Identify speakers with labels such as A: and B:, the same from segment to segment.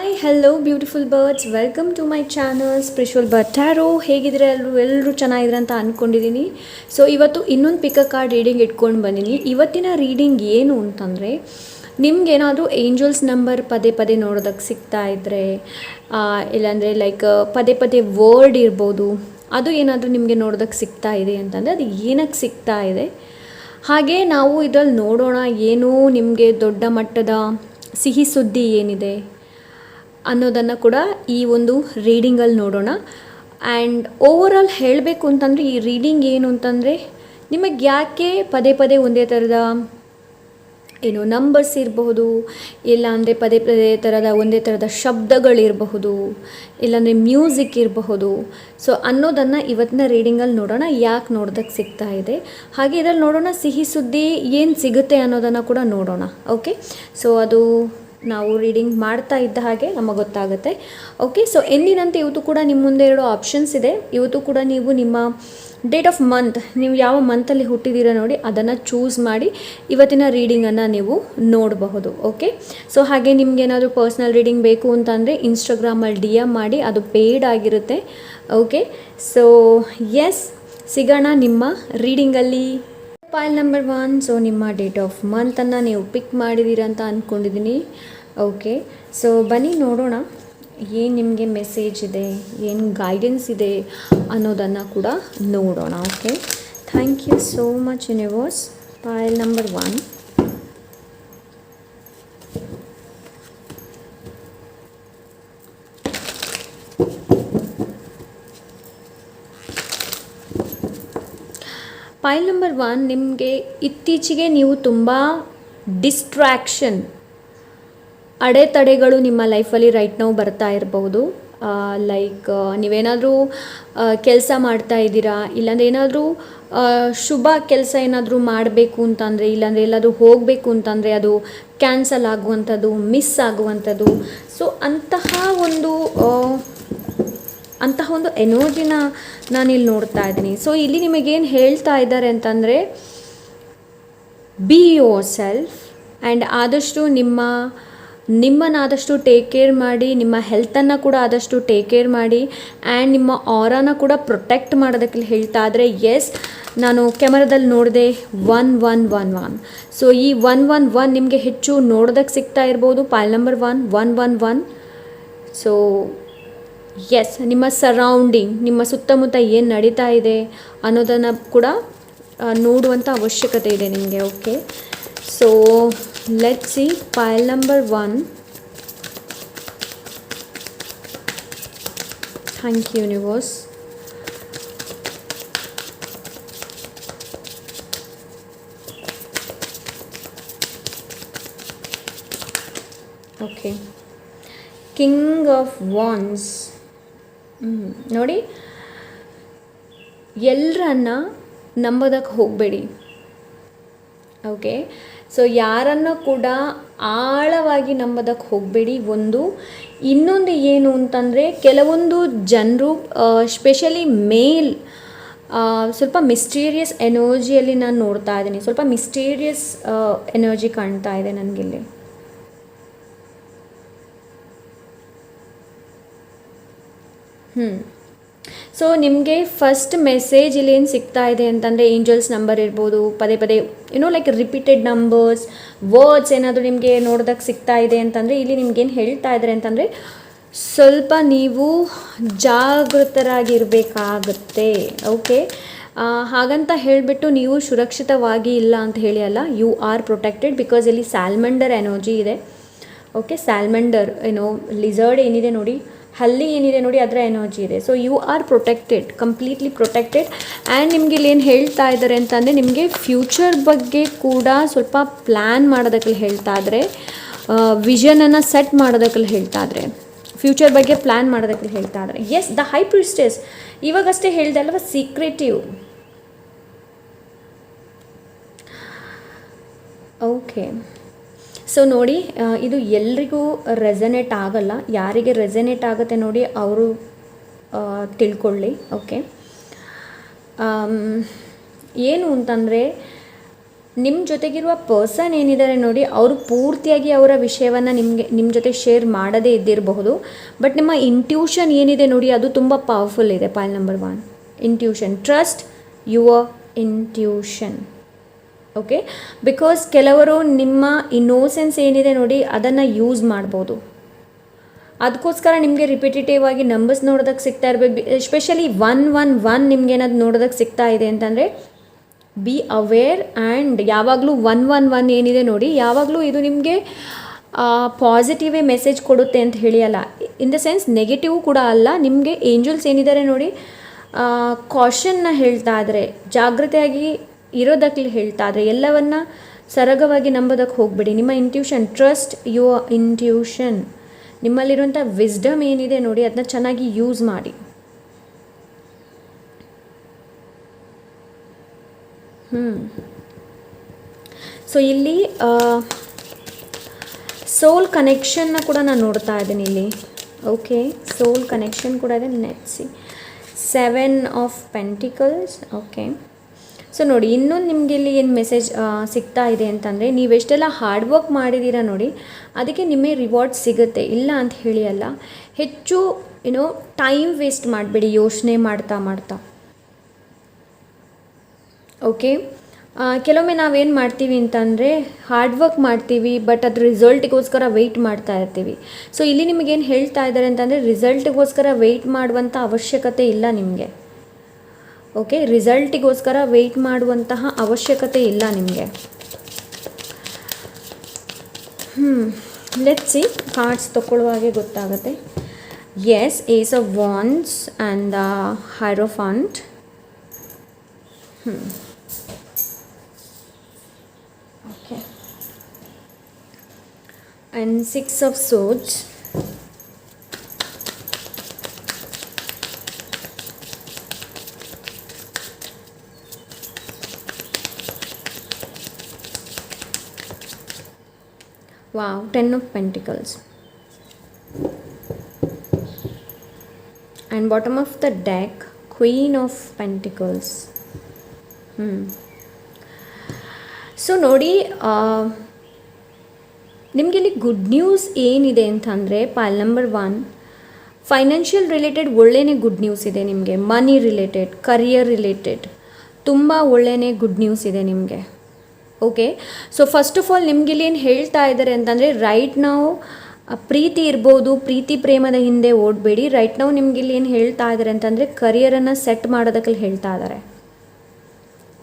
A: Hi hello beautiful birds, welcome to my channel spiritual bird tarot. ಹೇಗಿದ್ರೆ ಎಲ್ಲರೂ ಚೆನ್ನಾಗಿದ್ರೆ ಅಂತ ಅಂದ್ಕೊಂಡಿದ್ದೀನಿ. ಸೊ ಇವತ್ತು ಇನ್ನೊಂದು ಪಿಕ್ ಕಾರ್ಡ್ ರೀಡಿಂಗ್ ಇಟ್ಕೊಂಡು ಬಂದೀನಿ. ಇವತ್ತಿನ ರೀಡಿಂಗ್ ಏನು ಅಂತಂದರೆ, ನಿಮ್ಗೇನಾದರೂ ಏಂಜಲ್ಸ್ ನಂಬರ್ ಪದೇ ಪದೇ ನೋಡೋದಕ್ಕೆ ಸಿಗ್ತಾ ಇದ್ದರೆ, ಇಲ್ಲಾಂದರೆ ಲೈಕ್ ಪದೇ ಪದೇ ವರ್ಡ್ ಇರ್ಬೋದು, ಅದು ಏನಾದರೂ ನಿಮಗೆ ನೋಡೋದಕ್ಕೆ ಸಿಗ್ತಾ ಇದೆ ಅಂತಂದರೆ ಅದು ಏನಕ್ಕೆ ಸಿಗ್ತಾ ಇದೆ, ಹಾಗೆ ನಾವು ಇದರಲ್ಲಿ ನೋಡೋಣ ಏನು ನಿಮಗೆ ದೊಡ್ಡ ಮಟ್ಟದ ಸಿಹಿ ಸುದ್ದಿ ಏನಿದೆ ಅನ್ನೋದನ್ನು ಕೂಡ ಈ ಒಂದು ರೀಡಿಂಗಲ್ಲಿ ನೋಡೋಣ. ಆ್ಯಂಡ್ ಓವರಾಲ್ ಹೇಳಬೇಕು ಅಂತಂದರೆ ಈ ರೀಡಿಂಗ್ ಏನು ಅಂತಂದರೆ, ನಿಮಗೆ ಯಾಕೆ ಪದೇ ಪದೇ ಒಂದೇ ಥರದ ನಂಬರ್ಸ್ ಇರಬಹುದು, ಇಲ್ಲಾಂದರೆ ಪದೇ ಪದೇ ಒಂದೇ ಥರದ ಶಬ್ದಗಳಿರಬಹುದು, ಇಲ್ಲಾಂದರೆ ಮ್ಯೂಸಿಕ್ ಇರಬಹುದು. ಸೊ ಅನ್ನೋದನ್ನು ಇವತ್ತಿನ ರೀಡಿಂಗಲ್ಲಿ ನೋಡೋಣ, ಯಾಕೆ ನೋಡೋದಕ್ಕೆ ಸಿಗ್ತಾ ಇದೆ, ಹಾಗೆ ಇದರಲ್ಲಿ ನೋಡೋಣ ಸಿಹಿ ಸುದ್ದಿ ಏನು ಸಿಗುತ್ತೆ ಅನ್ನೋದನ್ನು ಕೂಡ ನೋಡೋಣ. ಓಕೆ, ಸೊ ಅದು ನಾವು ರೀಡಿಂಗ್ ಮಾಡ್ತಾ ಇದ್ದ ಹಾಗೆ ನಮಗೆ ಗೊತ್ತಾಗುತ್ತೆ. ಓಕೆ, ಸೊ ಎಂದಿನಂತೆ ಇವತ್ತು ಕೂಡ ನಿಮ್ಮ ಮುಂದೆ 2 ಆಪ್ಷನ್ಸ್ ಇದೆ. ಇವತ್ತು ಕೂಡ ನೀವು ನಿಮ್ಮ ಡೇಟ್ ಆಫ್ ಮಂತ್, ನೀವು ಯಾವ ಮಂತಲ್ಲಿ ಹುಟ್ಟಿದ್ದೀರ ನೋಡಿ ಅದನ್ನು ಚೂಸ್ ಮಾಡಿ ಇವತ್ತಿನ ರೀಡಿಂಗನ್ನು ನೀವು ನೋಡಬಹುದು. ಓಕೆ, ಸೊ ಹಾಗೆ ನಿಮ್ಗೇನಾದರೂ ಪರ್ಸ್ನಲ್ ರೀಡಿಂಗ್ ಬೇಕು ಅಂತಂದರೆ ಇನ್ಸ್ಟಾಗ್ರಾಮಲ್ಲಿ DM ಮಾಡಿ, ಅದು ಪೇಯ್ಡ್ ಆಗಿರುತ್ತೆ. ಓಕೆ, ಸೊ ಎಸ್, ಸಿಗೋಣ ನಿಮ್ಮ ರೀಡಿಂಗಲ್ಲಿ. Pile number 1. ಸೊ ನಿಮ್ಮ ಡೇಟ್ ಆಫ್ ಮಂತನ್ನು ನೀವು ಪಿಕ್ ಮಾಡಿದ್ದೀರ ಅಂತ ಅಂದ್ಕೊಂಡಿದ್ದೀನಿ. ಓಕೆ, ಸೊ ಬನ್ನಿ ನೋಡೋಣ ಏನು ನಿಮಗೆ ಮೆಸೇಜ್ ಇದೆ, ಏನು ಗೈಡೆನ್ಸ್ ಇದೆ ಅನ್ನೋದನ್ನು ಕೂಡ ನೋಡೋಣ. Okay, thank you so much universe. File number 1. File number 1, ನಿಮಗೆ ಇತ್ತೀಚೆಗೆ ನೀವು ತುಂಬ ಡಿಸ್ಟ್ರ್ಯಾಕ್ಷನ್, ಅಡೆತಡೆಗಳು ನಿಮ್ಮ ಲೈಫಲ್ಲಿ ರೈಟ್ ನಾವು ಬರ್ತಾ ಇರಬಹುದು. ಲೈಕ್ ನೀವೇನಾದರೂ ಕೆಲಸ ಮಾಡ್ತಾ ಇದ್ದೀರಾ, ಇಲ್ಲಾಂದರೆ ಏನಾದರೂ ಶುಭ ಕೆಲಸ ಏನಾದರೂ ಮಾಡಬೇಕು ಅಂತಂದರೆ, ಇಲ್ಲಾಂದರೆ ಎಲ್ಲಾದರೂ ಹೋಗಬೇಕು ಅಂತಂದರೆ ಅದು ಕ್ಯಾನ್ಸಲ್ ಆಗುವಂಥದ್ದು, ಮಿಸ್ ಆಗುವಂಥದ್ದು. ಸೊ ಅಂತಹ ಒಂದು ಎನರ್ಜಿನ ನಾನಿಲ್ಲಿ ನೋಡ್ತಾ ಇದ್ದೀನಿ. ಸೊ ಇಲ್ಲಿ ನಿಮಗೇನು ಹೇಳ್ತಾ ಇದ್ದಾರೆ ಅಂತಂದರೆ, ಬಿ ಯೋರ್ ಸೆಲ್ಫ್ ಆ್ಯಂಡ್ ಆದಷ್ಟು ನಿಮ್ಮನ್ನಾದಷ್ಟು ಟೇಕ್ ಕೇರ್ ಮಾಡಿ, ನಿಮ್ಮ ಹೆಲ್ತನ್ನು ಕೂಡ ಆದಷ್ಟು ಟೇಕ್ ಕೇರ್ ಮಾಡಿ, ಆ್ಯಂಡ್ ನಿಮ್ಮ ಆರಾನ ಕೂಡ ಪ್ರೊಟೆಕ್ಟ್ ಮಾಡೋದಕ್ಕೆ ಹೇಳ್ತಾ ಇದ್ದಾರೆ. ಎಸ್, ನಾನು ಕ್ಯಾಮರಾದಲ್ಲಿ ನೋಡಿದೆ 1111. ಸೊ ಈ 111 ನಿಮಗೆ ಹೆಚ್ಚು ನೋಡೋದಕ್ಕೆ ಸಿಗ್ತಾ ಇರ್ಬೋದು. File number 111. ಸೊ ಎಸ್, ನಿಮ್ಮ ಸರೌಂಡಿಂಗ್, ನಿಮ್ಮ ಸುತ್ತಮುತ್ತ ಏನು ನಡೀತಾ ಇದೆ ಅನ್ನೋದನ್ನು ಕೂಡ ನೋಡುವಂಥ ಅವಶ್ಯಕತೆ ಇದೆ ನಿಮಗೆ. Okay, so let's see file number 1. Thank you universe. Okay, king of wands. ನೋಡಿ, ಎಲ್ಲರನ್ನ ನಂಬೋದಕ್ಕೆ ಹೋಗಬೇಡಿ. ಓಕೆ, ಸೊ ಯಾರನ್ನು ಕೂಡ ಆಳವಾಗಿ ನಂಬೋದಕ್ಕೆ ಹೋಗಬೇಡಿ. ಇನ್ನೊಂದು ಏನು ಅಂತಂದರೆ, ಕೆಲವೊಂದು ಜನರು ಸ್ಪೆಷಲಿ ಮೇಲ್ ಸ್ವಲ್ಪ ಮಿಸ್ಟೀರಿಯಸ್ ಎನರ್ಜಿಯಲ್ಲಿ ನಾನು ನೋಡ್ತಾ ಇದ್ದೀನಿ. ಸ್ವಲ್ಪ ಮಿಸ್ಟೀರಿಯಸ್ ಎನರ್ಜಿ ಕಾಣ್ತಾ ಇದೆ ನನಗಿಲ್ಲಿ. ಸೊ ನಿಮಗೆ ಫಸ್ಟ್ ಮೆಸೇಜ್ ಇಲ್ಲಿ ಏನು ಸಿಗ್ತಾ ಇದೆ ಅಂತಂದರೆ, ಏಂಜಲ್ಸ್ ನಂಬರ್ ಇರ್ಬೋದು, ಪದೇ ಪದೇ ಲೈಕ್ ರಿಪೀಟೆಡ್ ನಂಬರ್ಸ್, ವರ್ಡ್ಸ್ ಏನಾದರೂ ನಿಮಗೆ ನೋಡೋದಕ್ಕೆ ಸಿಗ್ತಾ ಇದೆ ಅಂತಂದರೆ, ಇಲ್ಲಿ ನಿಮ್ಗೇನು ಹೇಳ್ತಾ ಇದ್ದಾರೆ ಅಂತಂದರೆ, ಸ್ವಲ್ಪ ನೀವು ಜಾಗೃತರಾಗಿರಬೇಕಾಗತ್ತೆ. ಓಕೆ, ಹಾಗಂತ ಹೇಳಿಬಿಟ್ಟು ನೀವು ಸುರಕ್ಷಿತವಾಗಿ ಇಲ್ಲ ಅಂತ ಹೇಳಿ ಅಲ್ಲ, ಯು ಆರ್ ಪ್ರೊಟೆಕ್ಟೆಡ್. ಬಿಕಾಸ್ ಇಲ್ಲಿ ಸ್ಯಾಲ್ಮಂಡರ್ ಎನರ್ಜಿ ಇದೆ. ಓಕೆ, ಸ್ಯಾಲ್ಮಂಡರ್ ಲಿಸರ್ಡ್ ಏನಿದೆ ನೋಡಿ, ಹಲ್ಲಿ ಏನಿದೆ ನೋಡಿ, ಅದರ ಎನರ್ಜಿ ಇದೆ. So you are protected, completely protected. And ನಿಮಗೆ ಇಲ್ಲಿ ಏನು ಹೇಳ್ತಾ ಇದ್ದಾರೆ ಅಂತಂದರೆ, ನಿಮಗೆ ಫ್ಯೂಚರ್ ಬಗ್ಗೆ ಕೂಡ ಸ್ವಲ್ಪ ಪ್ಲ್ಯಾನ್ ಮಾಡೋದಕ್ಕೆ ಹೇಳ್ತಾ ಇದ್ದಾರೆ, ವಿಷನನ್ನು ಸೆಟ್ ಮಾಡೋದಕ್ಕೆ ಹೇಳ್ತಾ ಇದ್ದಾರೆ, ಫ್ಯೂಚರ್ ಬಗ್ಗೆ ಪ್ಲ್ಯಾನ್ ಮಾಡೋದಕ್ಕೆ ಹೇಳ್ತಾ ಇದ್ದಾರೆ. ಎಸ್, ದ ಹೈ ಪ್ರಿಸ್ಟೆಸ್, ಇವಾಗಷ್ಟೇ ಹೇಳಿದೆ ಅಲ್ವಾ, ಸೀಕ್ರೆಟಿವ್. ಓಕೆ, ಸೊ ನೋಡಿ, ಇದು ಎಲ್ರಿಗೂ ರೆಸನೇಟ್ ಆಗಲ್ಲ. ಯಾರಿಗೆ ರೆಸನೇಟ್ ಆಗುತ್ತೆ ನೋಡಿ ಅವರು ತಿಳ್ಕೊಳ್ಳಿ. ಓಕೆ, ಏನು ಅಂತಂದರೆ, ನಿಮ್ಮ ಜೊತೆಗಿರುವ ಪರ್ಸನ್ ಏನಿದ್ದಾರೆ ನೋಡಿ, ಅವರು ಪೂರ್ತಿಯಾಗಿ ಅವರ ವಿಷಯವನ್ನು ನಿಮ್ಮ ಜೊತೆ ಶೇರ್ ಮಾಡದೇ ಇದ್ದಿರಬಹುದು. ಬಟ್ ನಿಮ್ಮ ಇಂಟ್ಯೂಷನ್ ಏನಿದೆ ನೋಡಿ, ಅದು ತುಂಬ ಪವರ್ಫುಲ್ ಇದೆ. Point number 1, intuition. Trust your intuition. Okay, because ಕೆಲವರು ನಿಮ್ಮ ಇನ್ನೋಸೆನ್ಸ್ ಏನಿದೆ ನೋಡಿ ಅದನ್ನು ಯೂಸ್ ಮಾಡ್ಬೋದು. ಅದಕ್ಕೋಸ್ಕರ ನಿಮಗೆ ರಿಪಿಟೇಟಿವ್ ಆಗಿ ನಂಬರ್ಸ್ ನೋಡೋದಕ್ಕೆ ಸಿಗ್ತಾ ಇರಬೇಕು. ಎಸ್ಪೆಷಲಿ 111 ನಿಮ್ಗೆ ಏನಾದ್ರು ನೋಡೋದಕ್ಕೆ ಸಿಗ್ತಾ ಇದೆ ಅಂತಂದರೆ ಬಿ ಅವೇರ್. ಆ್ಯಂಡ್ ಯಾವಾಗಲೂ 111 ಏನಿದೆ ನೋಡಿ, ಯಾವಾಗಲೂ ಇದು ನಿಮಗೆ ಪಾಸಿಟಿವೇ ಮೆಸೇಜ್ ಕೊಡುತ್ತೆ ಅಂತ ಹೇಳಿ ಅಲ್ಲ, ಇನ್ ದ ಸೆನ್ಸ್ ನೆಗೆಟಿವ್ ಕೂಡ ಅಲ್ಲ. ನಿಮಗೆ ಏಂಜಲ್ಸ್ ಏನಿದ್ದಾರೆ ನೋಡಿ, ಕಾಷನ್ನ ಹೇಳ್ತಾ ಇದ್ದಾರೆ, ಜಾಗ್ರತೆಯಾಗಿ ಇರೋದಕ್ಕೆ ಹೇಳ್ತಾ ಇದ್ದಾರೆ. ಎಲ್ಲವನ್ನ ಸರಗವಾಗಿ ನಂಬೋದಕ್ಕೆ ಹೋಗಬೇಡಿ. ನಿಮ್ಮ ಇಂಟ್ಯೂಷನ್, ಟ್ರಸ್ಟ್ ಯುವರ್ ಇಂಟ್ಯೂಷನ್. ನಿಮ್ಮಲ್ಲಿರುವಂಥ ವಿಸ್ಡಮ್ ಏನಿದೆ ನೋಡಿ ಅದನ್ನ ಚೆನ್ನಾಗಿ ಯೂಸ್ ಮಾಡಿ. ಸೊ ಇಲ್ಲಿ ಸೋಲ್ ಕನೆಕ್ಷನ್ನ ಕೂಡ ನಾನು ನೋಡ್ತಾ ಇದ್ದೀನಿ ಇಲ್ಲಿ. ಓಕೆ, ಸೋಲ್ ಕನೆಕ್ಷನ್ ಕೂಡ ಇದೆ. ನೆಟ್ಸಿ 7 ಆಫ್ ಪೆಂಟಿಕಲ್ಸ್. ಓಕೆ, ಸೊ ನೋಡಿ, ಇನ್ನೊಂದು ನಿಮಗೆ ಇಲ್ಲಿ ಏನು ಮೆಸೇಜ್ ಸಿಗ್ತಾ ಇದೆ ಅಂತಂದರೆ, ನೀವೆಷ್ಟೆಲ್ಲ ಹಾರ್ಡ್ ವರ್ಕ್ ಮಾಡಿದ್ದೀರಾ ನೋಡಿ, ಅದಕ್ಕೆ ನಿಮಗೆ ರಿವಾರ್ಡ್ ಸಿಗುತ್ತೆ, ಇಲ್ಲ ಅಂತ ಹೇಳಿ ಅಲ್ಲ. ಹೆಚ್ಚು ಟೈಮ್ ವೇಸ್ಟ್ ಮಾಡಬೇಡಿ ಯೋಚನೆ ಮಾಡ್ತಾ. ಓಕೆ, ಕೆಲವೊಮ್ಮೆ ನಾವೇನು ಮಾಡ್ತೀವಿ ಅಂತಂದರೆ ಹಾರ್ಡ್ ವರ್ಕ್ ಮಾಡ್ತೀವಿ, ಬಟ್ ಅದು ರಿಸಲ್ಟಿಗೋಸ್ಕರ ವೆಯ್ಟ್ ಮಾಡ್ತಾ ಇರ್ತೀವಿ. ಸೊ ಇಲ್ಲಿ ನಿಮಗೇನು ಹೇಳ್ತಾ ಇದ್ದಾರೆ ಅಂತಂದರೆ, ರಿಸಲ್ಟಿಗೋಸ್ಕರ ವೆಯ್ಟ್ ಮಾಡುವಂಥ ಅವಶ್ಯಕತೆ ಇಲ್ಲ ನಿಮಗೆ. ಓಕೆ, ರಿಸಲ್ಟಿಗೋಸ್ಕರ ವೆಯ್ಟ್ ಮಾಡುವಂತಹ ಅವಶ್ಯಕತೆ ಇಲ್ಲ ನಿಮಗೆ. ಲೆಟ್ಸ್ ಸಿ, ಕಾರ್ಡ್ಸ್ ತೊಗೊಳ್ಳುವಾಗೆ ಗೊತ್ತಾಗುತ್ತೆ. Yes, ace of wands and the hierophant. Okay, and 6 of swords. Wow, 10 of pentacles. And bottom of the deck, Queen of Pentacles. So ನೋಡಿ, ನಿಮಗೆ ಇಲ್ಲಿ ಗುಡ್ ನ್ಯೂಸ್ ಏನಿದೆ ಅಂತಂದರೆ, ಪಾಲ್ ನಂಬರ್ 1, ಫೈನಾನ್ಷಿಯಲ್ ರಿಲೇಟೆಡ್ ಒಳ್ಳೆಯೇ good news ಇದೆ ನಿಮಗೆ. ಮನಿ related, career related ತುಂಬ ಒಳ್ಳೆಯೇ good news ಇದೆ ನಿಮಗೆ. Okay, so first of all ನಿಮಗಿಲ್ಲಿ ಏನು ಹೇಳ್ತಾ ಇದ್ದಾರೆ ಅಂತಂದರೆ, ರೈಟ್ ನಾವು ಪ್ರೀತಿ ಇರ್ಬೋದು, ಪ್ರೀತಿ ಪ್ರೇಮದ ಹಿಂದೆ ಓಡಬೇಡಿ. ರೈಟ್ ನಾವು ನಿಮಗಿಲ್ಲಿ ಏನು ಹೇಳ್ತಾ ಇದ್ದಾರೆ ಅಂತಂದರೆ, ಕರಿಯರನ್ನು ಸೆಟ್ ಮಾಡೋದಕ್ಕೆ ಹೇಳ್ತಾ ಇದ್ದಾರೆ.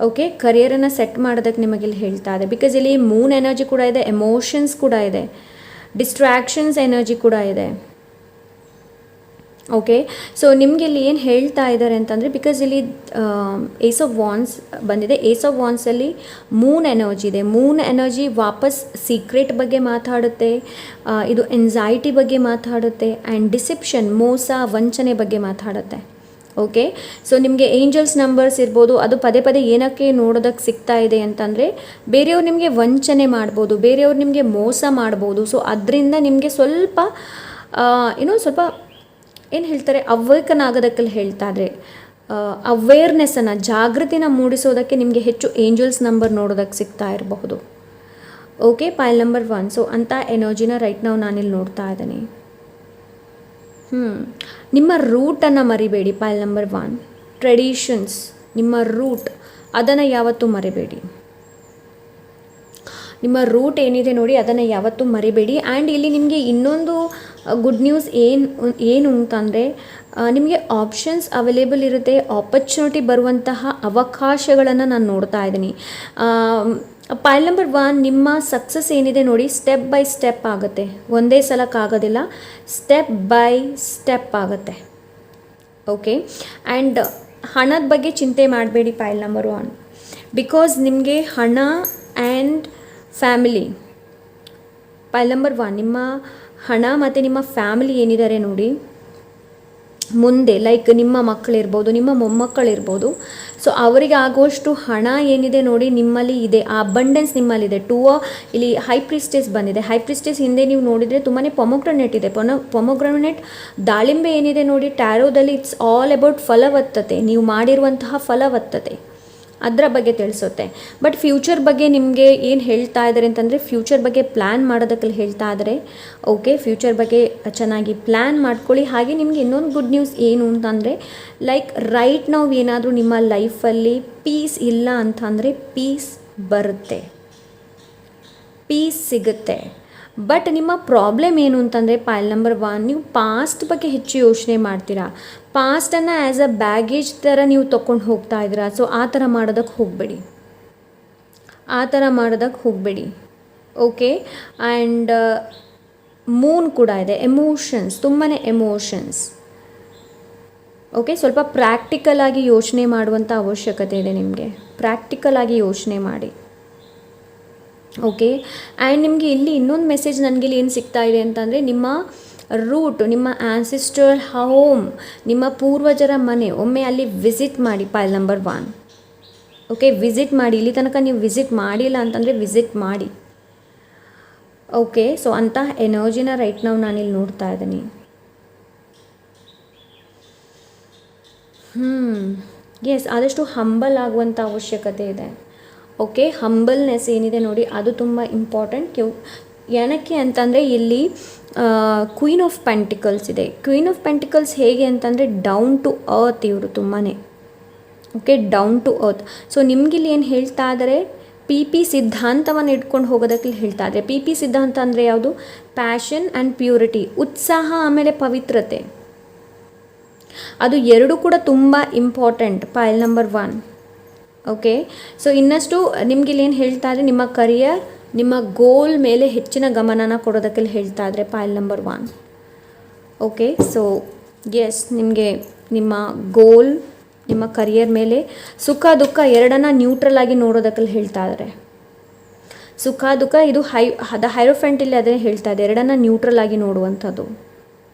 A: ಓಕೆ, ಕರಿಯರನ್ನು ಸೆಟ್ ಮಾಡೋದಕ್ಕೆ ನಿಮಗಿಲ್ಲಿ ಹೇಳ್ತಾ ಇದೆ. ಬಿಕಾಸ್ ಇಲ್ಲಿ ಮೂನ್ ಎನರ್ಜಿ ಕೂಡ ಇದೆ, ಎಮೋಷನ್ಸ್ ಕೂಡ ಇದೆ, ಡಿಸ್ಟ್ರ್ಯಾಕ್ಷನ್ಸ್ ಎನರ್ಜಿ ಕೂಡ ಇದೆ. ಓಕೆ, ಸೊ ನಿಮಗೆ ಇಲ್ಲಿ ಏನು ಹೇಳ್ತಾ ಇದ್ದಾರೆ ಅಂತಂದರೆ, ಬಿಕಾಸ್ ಇಲ್ಲಿ ಏಸ್ ಆಫ್ ವಾನ್ಸ್ ಬಂದಿದೆ. ಏಸ್ ಆಫ್ ವಾನ್ಸಲ್ಲಿ ಮೂನ್ ಎನರ್ಜಿ ಇದೆ. ಮೂನ್ ಎನರ್ಜಿ ವಾಪಸ್ ಸೀಕ್ರೆಟ್ ಬಗ್ಗೆ ಮಾತಾಡುತ್ತೆ, ಇದು ಎಂಜೈಟಿ ಬಗ್ಗೆ ಮಾತಾಡುತ್ತೆ, ಆ್ಯಂಡ್ ಡಿಸೆಪ್ಷನ್, ಮೋಸ ವಂಚನೆ ಬಗ್ಗೆ ಮಾತಾಡುತ್ತೆ. ಓಕೆ, ಸೊ ನಿಮಗೆ ಏಂಜಲ್ಸ್ ನಂಬರ್ಸ್ ಇರ್ಬೋದು, ಅದು ಪದೇ ಪದೇ ಏನಕ್ಕೆ ನೋಡೋದಕ್ಕೆ ಸಿಗ್ತಾ ಇದೆ ಅಂತಂದರೆ, ಬೇರೆಯವ್ರು ನಿಮಗೆ ವಂಚನೆ ಮಾಡ್ಬೋದು, ಬೇರೆಯವ್ರು ನಿಮಗೆ ಮೋಸ ಮಾಡ್ಬೋದು. ಸೊ ಅದರಿಂದ ನಿಮಗೆ ಸ್ವಲ್ಪ ಸ್ವಲ್ಪ ಏನು ಹೇಳ್ತಾರೆ, ಅವೇಕನ್ ಆಗೋದಕ್ಕೆ ಹೇಳ್ತಾ ಇದ್ರೆ, ಅವೇರ್ನೆಸ್ಸನ್ನು, ಜಾಗೃತಿನ ಮೂಡಿಸೋದಕ್ಕೆ ನಿಮಗೆ ಹೆಚ್ಚು ಏಂಜಲ್ಸ್ ನಂಬರ್ ನೋಡೋದಕ್ಕೆ ಸಿಗ್ತಾ ಇರಬಹುದು. Okay, ಪೈಲ್ number 1. ಸೊ ಅಂಥ ಎನರ್ಜಿನ ರೈಟ್ ನಾವು ನಾನಿಲ್ಲಿ ನೋಡ್ತಾ ಇದ್ದೀನಿ. ನಿಮ್ಮ ರೂಟನ್ನು ಮರಿಬೇಡಿ. ಪೈಲ್ ನಂಬರ್ 1, ಟ್ರೆಡಿಷನ್ಸ್, ನಿಮ್ಮ ರೂಟ್ ಅದನ್ನು ಯಾವತ್ತೂ ಮರಿಬೇಡಿ. ನಿಮ್ಮ ರೂಟ್ ಏನಿದೆ ನೋಡಿ ಅದನ್ನು ಯಾವತ್ತೂ ಮರಿಬೇಡಿ. ಆ್ಯಂಡ್ ಇಲ್ಲಿ ನಿಮಗೆ ಇನ್ನೊಂದು ಗುಡ್ ನ್ಯೂಸ್ ಏನು ಅಂತಂದರೆ, ನಿಮಗೆ ಆಪ್ಷನ್ಸ್ ಅವೈಲೇಬಲ್ ಇರುತ್ತೆ, ಆಪರ್ಚುನಿಟಿ ಬರುವಂತಹ ಅವಕಾಶಗಳನ್ನು ನಾನು ನೋಡ್ತಾ ಇದ್ದೀನಿ. ಪೈಲ್ ನಂಬರ್ 1, ನಿಮ್ಮ ಸಕ್ಸಸ್ ಏನಿದೆ ನೋಡಿ, ಸ್ಟೆಪ್ ಬೈ ಸ್ಟೆಪ್ ಆಗುತ್ತೆ, ಒಂದೇ ಸಲಕ್ಕಾಗೋದಿಲ್ಲ, ಸ್ಟೆಪ್ ಬೈ ಸ್ಟೆಪ್ ಆಗುತ್ತೆ. ಓಕೆ, ಆ್ಯಂಡ್ ಹಣದ ಬಗ್ಗೆ ಚಿಂತೆ ಮಾಡಬೇಡಿ ಪೈಲ್ ನಂಬರ್ 1, ಬಿಕಾಸ್ ನಿಮಗೆ ಹಣ ಆ್ಯಂಡ್ ಫ್ಯಾಮಿಲಿ, ಪೈಲ್ ನಂಬರ್ 1, ನಿಮ್ಮ ಹಣ ಮತ್ತು ನಿಮ್ಮ ಫ್ಯಾಮಿಲಿ ಏನಿದ್ದಾರೆ ನೋಡಿ, ಮುಂದೆ ಲೈಕ್ ನಿಮ್ಮ ಮಕ್ಕಳಿರ್ಬೋದು, ನಿಮ್ಮ ಮೊಮ್ಮಕ್ಕಳಿರ್ಬೋದು, ಸೊ ಅವರಿಗೆ ಆಗುವಷ್ಟು ಹಣ ಏನಿದೆ ನೋಡಿ ನಿಮ್ಮಲ್ಲಿ ಇದೆ, ಆ ಅಬಂಡೆನ್ಸ್ ನಿಮ್ಮಲ್ಲಿದೆ. ಇಲ್ಲಿ ಹೈ ಪ್ರಿಸ್ಟೆಸ್ ಬಂದಿದೆ. ಹೈ ಪ್ರಿಸ್ಟೆಸ್ ಹಿಂದೆ ನೀವು ನೋಡಿದರೆ ತುಂಬಾ ಪೊಮೊಗ್ರನೇಟ್ ಇದೆ. ಪೊಮೊಗ್ರನೇಟ್ ದಾಳಿಂಬೆ ಏನಿದೆ ನೋಡಿ ಟ್ಯಾರೋದಲ್ಲಿ, ಇಟ್ಸ್ ಆಲ್ ಅಬೌಟ್ ಫಲವತ್ತತೆ, ನೀವು ಮಾಡಿರುವಂತಹ ಫಲವತ್ತತೆ. ಅದರ ಬಗ್ಗೆ ತಿಳಿಸುತ್ತೆ. ಬಟ್ ಫ್ಯೂಚರ್ ಬಗ್ಗೆ ನಿಮಗೆ ಏನು ಹೇಳ್ತಾ ಇದ್ದಾರೆ ಅಂತಂದರೆ, ಫ್ಯೂಚರ್ ಬಗ್ಗೆ ಪ್ಲ್ಯಾನ್ ಮಾಡೋದಕ್ಕೆ ಹೇಳ್ತಾ ಇದ್ದಾರೆ. ಓಕೆ, ಫ್ಯೂಚರ್ ಬಗ್ಗೆ ಚೆನ್ನಾಗಿ ಪ್ಲ್ಯಾನ್ ಮಾಡ್ಕೊಳ್ಳಿ. ಹಾಗೆ ನಿಮಗೆ ಇನ್ನೊಂದು ಗುಡ್ ನ್ಯೂಸ್ ಏನು ಅಂತಂದರೆ, ಲೈಕ್ ರೈಟ್ ನಾವು ಏನಾದರೂ ನಿಮ್ಮ ಲೈಫಲ್ಲಿ ಪೀಸ್ ಇಲ್ಲ ಅಂತಂದರೆ ಪೀಸ್ ಬರುತ್ತೆ, ಪೀಸ್ ಸಿಗುತ್ತೆ. ಬಟ್ ನಿಮ್ಮ ಪ್ರಾಬ್ಲಮ್ ಏನು ಅಂತಂದರೆ ಪಾಯಿಲ್ ನಂಬರ್ 1, ನೀವು ಪಾಸ್ಟ್ ಬಗ್ಗೆ ಹೆಚ್ಚು ಯೋಚನೆ ಮಾಡ್ತೀರಾ. ಪಾಸ್ಟನ್ನು ಆ್ಯಸ್ ಅ ಬ್ಯಾಗೇಜ್ ಥರ ನೀವು ತೊಗೊಂಡು ಹೋಗ್ತಾ ಇದ್ದೀರಾ. ಸೊ ಆ ಥರ ಮಾಡೋದಕ್ಕೆ ಹೋಗಬೇಡಿ. ಓಕೆ, ಆ್ಯಂಡ್ ಮೂನ್ ಕೂಡ ಇದೆ, ಎಮೋಷನ್ಸ್, ತುಂಬಾ ಎಮೋಷನ್ಸ್. ಓಕೆ, ಸ್ವಲ್ಪ ಪ್ರಾಕ್ಟಿಕಲ್ ಆಗಿ ಯೋಚನೆ ಮಾಡುವಂಥ ಅವಶ್ಯಕತೆ ಇದೆ ನಿಮಗೆ. ಪ್ರಾಕ್ಟಿಕಲ್ ಆಗಿ ಯೋಚನೆ ಮಾಡಿ. ಓಕೆ, ಆ್ಯಂಡ್ ನಿಮಗೆ ಇಲ್ಲಿ ಇನ್ನೊಂದು ಮೆಸೇಜ್ ನನಗೆ ಇಲ್ಲಿ ಏನು ಸಿಗ್ತಾ ಇದೆ ಅಂತಂದರೆ, ನಿಮ್ಮ ರೂಟ್, ನಿಮ್ಮ ಆ್ಯನ್ಸಿಸ್ಟರ್ ಹೋಮ್, ನಿಮ್ಮ ಪೂರ್ವಜರ ಮನೆ, ಒಮ್ಮೆ ಅಲ್ಲಿ ವಿಸಿಟ್ ಮಾಡಿ ಪಾಯಿಲ್ ನಂಬರ್ 1. ಓಕೆ, ವಿಸಿಟ್ ಮಾಡಿ. ಇಲ್ಲಿ ತನಕ ನೀವು ವಿಸಿಟ್ ಮಾಡಿಲ್ಲ ಅಂತಂದರೆ ವಿಸಿಟ್ ಮಾಡಿ. ಓಕೆ, ಸೊ ಅಂತಹ ಎನರ್ಜಿನ ರೈಟ್ ನಾವು ನಾನಿಲ್ಲಿ ನೋಡ್ತಾ ಇದ್ದೀನಿ. ಎಸ್, ಆದಷ್ಟು ಹಂಬಲ್ ಆಗುವಂಥ ಅವಶ್ಯಕತೆ ಇದೆ. ಓಕೆ, ಹಂಬಲ್ನೆಸ್ ಏನಿದೆ ನೋಡಿ, ಅದು ತುಂಬ ಇಂಪಾರ್ಟೆಂಟ್. ಏನಕ್ಕೆ ಅಂತಂದರೆ ಇಲ್ಲಿ ಕ್ವೀನ್ ಆಫ್ ಪೆಂಟಿಕಲ್ಸ್ ಇದೆ. ಕ್ವೀನ್ ಆಫ್ ಪೆಂಟಿಕಲ್ಸ್ ಹೇಗೆ ಅಂತಂದರೆ ಡೌನ್ ಟು ಅರ್ತ್ ಇವರು ತುಂಬಾ. Okay, down to earth. So ನಿಮಗಿಲ್ಲಿ ಏನು ಹೇಳ್ತಾ ಇದ್ದಾರೆ, ಪಿ ಸಿದ್ಧಾಂತವನ್ನು ಇಟ್ಕೊಂಡು ಹೋಗೋದಕ್ಕೆ ಹೇಳ್ತಾ ಇದ್ದಾರೆ. ಪಿ ಸಿದ್ಧಾಂತ ಅಂದರೆ ಯಾವುದು? ಪ್ಯಾಷನ್ ಆ್ಯಂಡ್ ಪ್ಯೂರಿಟಿ, ಉತ್ಸಾಹ ಆಮೇಲೆ ಪವಿತ್ರತೆ. ಅದು ಎರಡೂ ಕೂಡ ತುಂಬ ಇಂಪಾರ್ಟೆಂಟ್ ಪಾಯಿಲ್ ನಂಬರ್ 1. ಓಕೆ, ಸೊ ಇನ್ನಷ್ಟು ನಿಮಗಿಲ್ಲಿ ಏನು ಹೇಳ್ತಾ ಇದ್ರೆ, ನಿಮ್ಮ ಕರಿಯರ್, ನಿಮ್ಮ ಗೋಲ್ ಮೇಲೆ ಹೆಚ್ಚಿನ ಗಮನನ ಕೊಡೋದಕ್ಕೆ ಹೇಳ್ತಾ ಇದ್ರೆ pile number 1. Okay, so yes, ನಿಮಗೆ ನಿಮ್ಮ ಗೋಲ್, ನಿಮ್ಮ ಕರಿಯರ್ ಮೇಲೆ ಸುಖ ದುಃಖ ಎರಡನ್ನ ನ್ಯೂಟ್ರಲ್ ಆಗಿ ನೋಡೋದಕ್ಕೆ ಹೇಳ್ತಾ ಇದ್ದಾರೆ. ಸುಖ ದುಃಖ ಇದು ಹೈರೋಫೆಂಟ್ ಇಲ್ಲಿ ಅದೇ ಹೇಳ್ತಾ ಇದೆ, ಎರಡನ್ನ ನ್ಯೂಟ್ರಲ್ ಆಗಿ ನೋಡುವಂಥದ್ದು.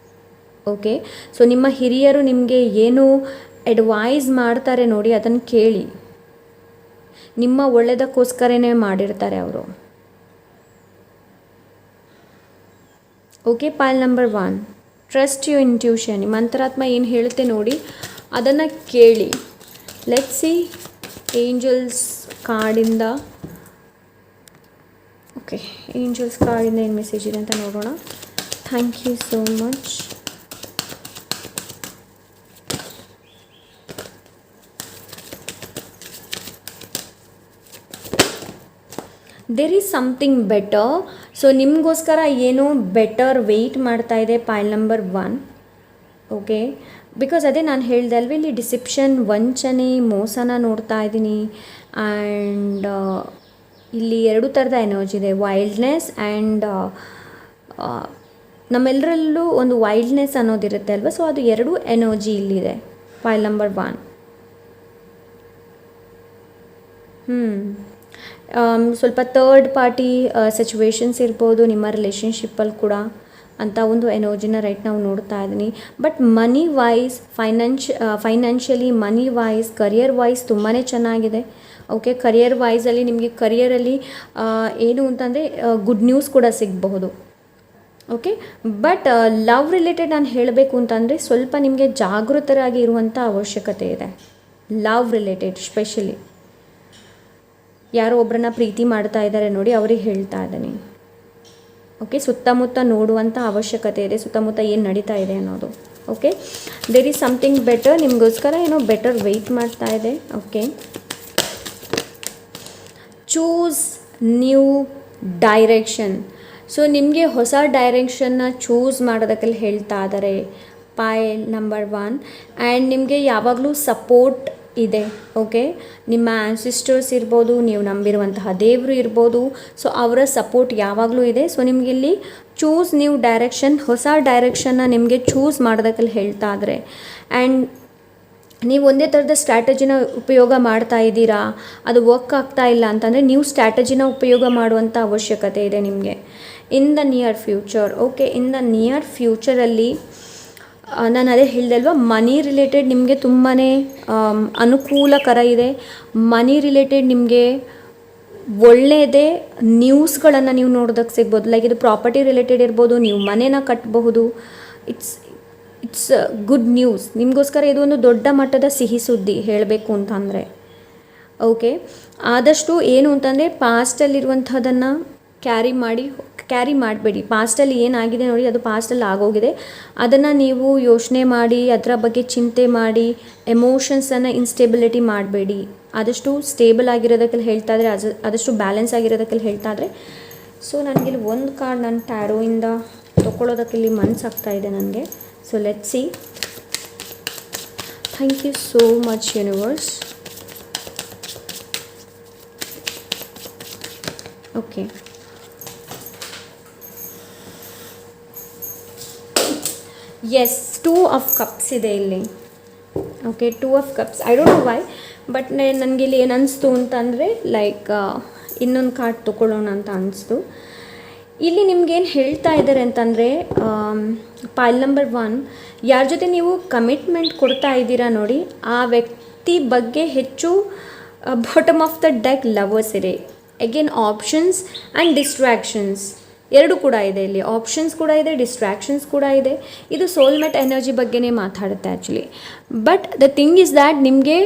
A: ಓಕೆ, ಸೊ ನಿಮ್ಮ ಹಿರಿಯರು ನಿಮಗೆ ಏನು ಅಡ್ವೈಸ್ ಮಾಡ್ತಾರೆ ನೋಡಿ, ಅದನ್ನು ಕೇಳಿ. ನಿಮ್ಮ ಒಳ್ಳೆಯದಕ್ಕೋಸ್ಕರನೇ ಮಾಡಿರ್ತಾರೆ ಅವರು. Okay, pile number 1, trust your intuition. ನಿಮ್ಮ ಅಂತರಾತ್ಮ ಏನು ಹೇಳುತ್ತೆ ನೋಡಿ, ಅದನ್ನು ಕೇಳಿ. ಲೆಟ್ಸ್ ಸಿ ಏಂಜಲ್ಸ್ ಕಾರ್ಡಿಂದ. ಓಕೆ, ಏಂಜಲ್ಸ್ ಕಾರ್ಡಿಂದ ಏನು ಮೆಸೇಜ್ ಇದೆ ಅಂತ ನೋಡೋಣ. Thank you so much. There is something better. So ನಿಮಗೋಸ್ಕರ ಏನೋ ಬೆಟರ್ ವೆಯ್ಟ್ ಮಾಡ್ತಾ ಇದೆ ಪಾಯಿಲ್ ನಂಬರ್ 1. ಓಕೆ, ಬಿಕಾಸ್ ಅದೇ ನಾನು ಹೇಳ್ದೆ ಅಲ್ವ, ಇಲ್ಲಿ ಡಿಸಿಪ್ಷನ್, ವಂಚನೆ, ಮೋಸನ ನೋಡ್ತಾ ಇದ್ದೀನಿ. ಆ್ಯಂಡ್ ಇಲ್ಲಿ ಎರಡು ಥರದ ಎನರ್ಜಿ ಇದೆ, ವೈಲ್ಡ್ನೆಸ್ ಆ್ಯಂಡ್ ನಮ್ಮೆಲ್ಲರಲ್ಲೂ ಒಂದು ವೈಲ್ಡ್ನೆಸ್ ಅನ್ನೋದಿರುತ್ತೆ ಅಲ್ವ. ಸೊ ಅದು ಎರಡು ಎನರ್ಜಿ ಇಲ್ಲಿದೆ ಪಾಯಿಲ್ ನಂಬರ್ 1. ಸ್ವಲ್ಪ ಥರ್ಡ್ ಪಾರ್ಟಿ ಸಿಚುವೇಶನ್ಸ್ ಇರ್ಬೋದು ನಿಮ್ಮ ರಿಲೇಷನ್ಶಿಪ್ಪಲ್ಲಿ ಕೂಡ ಅಂತ ಒಂದು ಎನರ್ಜಿನ ರೈಟ್ ನಾವು ನೋಡ್ತಾ ಇದ್ದೀನಿ. But money wise, financially, money wise, career wise ತುಂಬಾ ಚೆನ್ನಾಗಿದೆ. ಓಕೆ, ಕರಿಯರ್ ವೈಸಲ್ಲಿ ನಿಮಗೆ ಕರಿಯರಲ್ಲಿ ಏನು ಅಂತಂದರೆ ಗುಡ್ ನ್ಯೂಸ್ ಕೂಡ ಸಿಗಬಹುದು. ಓಕೆ, ಬಟ್ ಲವ್ ರಿಲೇಟೆಡ್ ನಾನು ಹೇಳಬೇಕು ಅಂತಂದರೆ ಸ್ವಲ್ಪ ನಿಮಗೆ ಜಾಗೃತರಾಗಿ ಇರುವಂಥ ಅವಶ್ಯಕತೆ ಇದೆ. ಲವ್ ರಿಲೇಟೆಡ್ ಸ್ಪೆಷಲಿ ಯಾರೋ ಒಬ್ಬರನ್ನ ಪ್ರೀತಿ ಮಾಡ್ತಾ ಇದ್ದಾರೆ ನೋಡಿ, ಅವ್ರಿಗೆ ಹೇಳ್ತಾ ಇದ್ದೀನಿ. ಓಕೆ, ಸುತ್ತಮುತ್ತ ನೋಡುವಂಥ ಅವಶ್ಯಕತೆ ಇದೆ, ಸುತ್ತಮುತ್ತ ಏನು ನಡೀತಾ ಇದೆ ಅನ್ನೋದು. Okay, there is something better, ನಿಮಗೋಸ್ಕರ ಏನೋ ಬೆಟರ್ ವೆಯ್ಟ್ ಮಾಡ್ತಾ ಇದೆ. Okay, choose new direction. So ನಿಮಗೆ ಹೊಸ ಡೈರೆಕ್ಷನ್ನ ಚೂಸ್ ಮಾಡೋದಕ್ಕೆ ಹೇಳ್ತಾ ಇದ್ದಾರೆ ಪಾಯಿಲ್ ನಂಬರ್ 1. ಆ್ಯಂಡ್ ನಿಮಗೆ ಯಾವಾಗಲೂ ಸಪೋರ್ಟ್ ಇದೆ. ಓಕೆ, ನಿಮ್ಮ ಆ್ಯನ್ಸಿಸ್ಟರ್ಸ್ ಇರ್ಬೋದು, ನೀವು ನಂಬಿರುವಂತಹ ದೇವರು ಇರ್ಬೋದು, ಸೊ ಅವರ ಸಪೋರ್ಟ್ ಯಾವಾಗಲೂ ಇದೆ. ಸೊ ನಿಮಗಿಲ್ಲಿ ಚೂಸ್ ನ್ಯೂ ಡೈರೆಕ್ಷನ್, ಹೊಸ ಡೈರೆಕ್ಷನ್ನ ನಿಮಗೆ ಚೂಸ್ ಮಾಡೋದಕ್ಕೆ ಹೇಳ್ತಾ ಇದ್ದಾರೆ. ಆ್ಯಂಡ್ ನೀವು ಒಂದೇ ಥರದ ಸ್ಟ್ರಾಟಜಿನ ಉಪಯೋಗ ಮಾಡ್ತಾ ಇದ್ದೀರಾ, ಅದು ವರ್ಕ್ ಆಗ್ತಾ ಇಲ್ಲ ಅಂತಂದರೆ ನೀವು ಸ್ಟ್ರಾಟಜಿನ ಉಪಯೋಗ ಮಾಡುವಂಥ ಅವಶ್ಯಕತೆ ಇದೆ ನಿಮಗೆ in the near future. Okay, in the near ಫ್ಯೂಚರಲ್ಲಿ ನಾನು ಅದೇ ಹೇಳಿದೆ ಅಲ್ವಾ, ಮನಿ ರಿಲೇಟೆಡ್ ನಿಮಗೆ ತುಂಬಾ ಅನುಕೂಲಕರ ಇದೆ. ಮನಿ ರಿಲೇಟೆಡ್ ನಿಮಗೆ ಒಳ್ಳೆಯದೇ ನ್ಯೂಸ್ಗಳನ್ನು ನೀವು ನೋಡೋದಕ್ಕೆ ಸಿಗ್ಬೋದು. ಲೈಕ್ ಇದು ಪ್ರಾಪರ್ಟಿ ರಿಲೇಟೆಡ್ ಇರ್ಬೋದು, ನೀವು ಮನೇನ ಕಟ್ಟಬಹುದು. ಇಟ್ಸ್ ಗುಡ್ ನ್ಯೂಸ್ ನಿಮಗೋಸ್ಕರ. ಇದು ಒಂದು ದೊಡ್ಡ ಮಟ್ಟದ ಸಿಹಿ ಸುದ್ದಿ ಹೇಳಬೇಕು ಅಂತಂದರೆ. ಓಕೆ, ಆದಷ್ಟು ಏನು ಅಂತಂದರೆ ಪಾಸ್ಟಲ್ಲಿರುವಂಥದ್ದನ್ನು ಕ್ಯಾರಿ ಮಾಡಬೇಡಿ. ಪಾಸ್ಟಲ್ಲಿ ಏನಾಗಿದೆ ನೋಡಿ, ಅದು ಪಾಸ್ಟಲ್ಲಿ ಆಗೋಗಿದೆ. ಅದನ್ನು ನೀವು ಯೋಚನೆ ಮಾಡಿ, ಅದರ ಬಗ್ಗೆ ಚಿಂತೆ ಮಾಡಿ, ಎಮೋಷನ್ಸನ್ನು ಇನ್ಸ್ಟೇಬಿಲಿಟಿ ಮಾಡಬೇಡಿ. ಆದಷ್ಟು ಸ್ಟೇಬಲ್ ಆಗಿರೋದಕ್ಕೆಲ್ಲ ಹೇಳ್ತಾ ಇದ್ರೆ, ಆದಷ್ಟು ಬ್ಯಾಲೆನ್ಸ್ ಆಗಿರೋದಕ್ಕೆಲ್ಲ ಹೇಳ್ತಾ ಇದ್ರೆ. ಸೊ ನನಗಿಲ್ಲಿ ಒಂದು ಕಾರ್ಡ್ ನಾನು ಟ್ಯಾರೋಯಿಂದ ತೊಗೊಳ್ಳೋದಕ್ಕೆ ಇಲ್ಲಿ ಮನಸ್ಸಾಗ್ತಾ ಇದೆ ನನಗೆ. So let see. Thank you so much universe. Okay, yes, 2 of cups ಇದೆ ಇಲ್ಲಿ. Okay, 2 of cups. I don't know why, but ನನಗೆ ಇಲ್ಲಿ ಏನು ಅನಿಸ್ತು ಅಂತಂದರೆ, ಲೈಕ್ ಇನ್ನೊಂದು ಕಾರ್ಡ್ ತೊಗೊಳ್ಳೋಣ ಅಂತ ಅನಿಸ್ತು. ಇಲ್ಲಿ ನಿಮ್ಗೇನು ಹೇಳ್ತಾ ಇದ್ದಾರೆ ಅಂತಂದರೆ, ಪೈಲ್ ನಂಬರ್ 1, ಯಾರ ಜೊತೆ ನೀವು ಕಮಿಟ್ಮೆಂಟ್ ಕೊಡ್ತಾ ಇದ್ದೀರಾ ನೋಡಿ, ಆ ವ್ಯಕ್ತಿ ಬಗ್ಗೆ ಹೆಚ್ಚು bottom of the deck lovers ಇದೆ. ಅಗೇನ್ ಆಪ್ಷನ್ಸ್ ಆ್ಯಂಡ್ ಡಿಸ್ಟ್ರ್ಯಾಕ್ಷನ್ಸ್ ಎರಡು ಕೂಡ ಇದೆ ಇಲ್ಲಿ. ಆಪ್ಷನ್ಸ್ ಕೂಡ ಇದೆ, ಡಿಸ್ಟ್ರ್ಯಾಕ್ಷನ್ಸ್ ಕೂಡ ಇದೆ. ಇದು ಸೋಲ್ಮೇಟ್ ಎನರ್ಜಿ ಬಗ್ಗೆನೇ ಮಾತಾಡುತ್ತೆ actually. But the thing is that ನಿಮಗೆ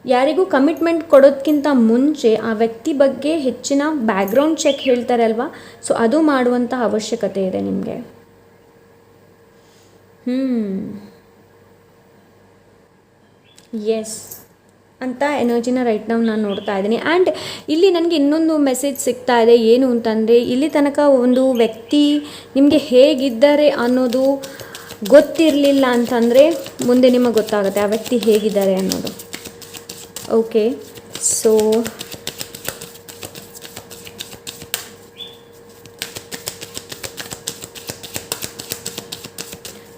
A: ಯಾರಿಗೂ ಕಮಿಟ್ಮೆಂಟ್ ಕೊಡೋದಕ್ಕಿಂತ ಮುಂಚೆ ಆ ವ್ಯಕ್ತಿ ಬಗ್ಗೆ ಹೆಚ್ಚಿನ ಬ್ಯಾಕ್ಗ್ರೌಂಡ್ ಚೆಕ್ ಹೇಳ್ತಾರೆ ಅಲ್ವಾ, ಸೊ ಅದು ಮಾಡುವಂಥ ಅವಶ್ಯಕತೆ ಇದೆ ನಿಮಗೆ. ಎಸ್ ಅಂತ ಎನರ್ಜಿನ ರೈಟ್ ನಾವು ನಾನು ನೋಡ್ತಾ ಇದ್ದೀನಿ. ಆ್ಯಂಡ್ ಇಲ್ಲಿ ನನಗೆ ಇನ್ನೊಂದು ಮೆಸೇಜ್ ಸಿಗ್ತಾ ಇದೆ. ಏನು ಅಂತಂದರೆ, ಇಲ್ಲಿ ತನಕ ಒಂದು ವ್ಯಕ್ತಿ ನಿಮಗೆ ಹೇಗಿದ್ದಾರೆ ಅನ್ನೋದು ಗೊತ್ತಿರಲಿಲ್ಲ ಅಂತಂದರೆ, ಮುಂದೆ ನಿಮಗೆ ಗೊತ್ತಾಗುತ್ತೆ ಆ ವ್ಯಕ್ತಿ ಹೇಗಿದ್ದಾರೆ ಅನ್ನೋದು. Okay, so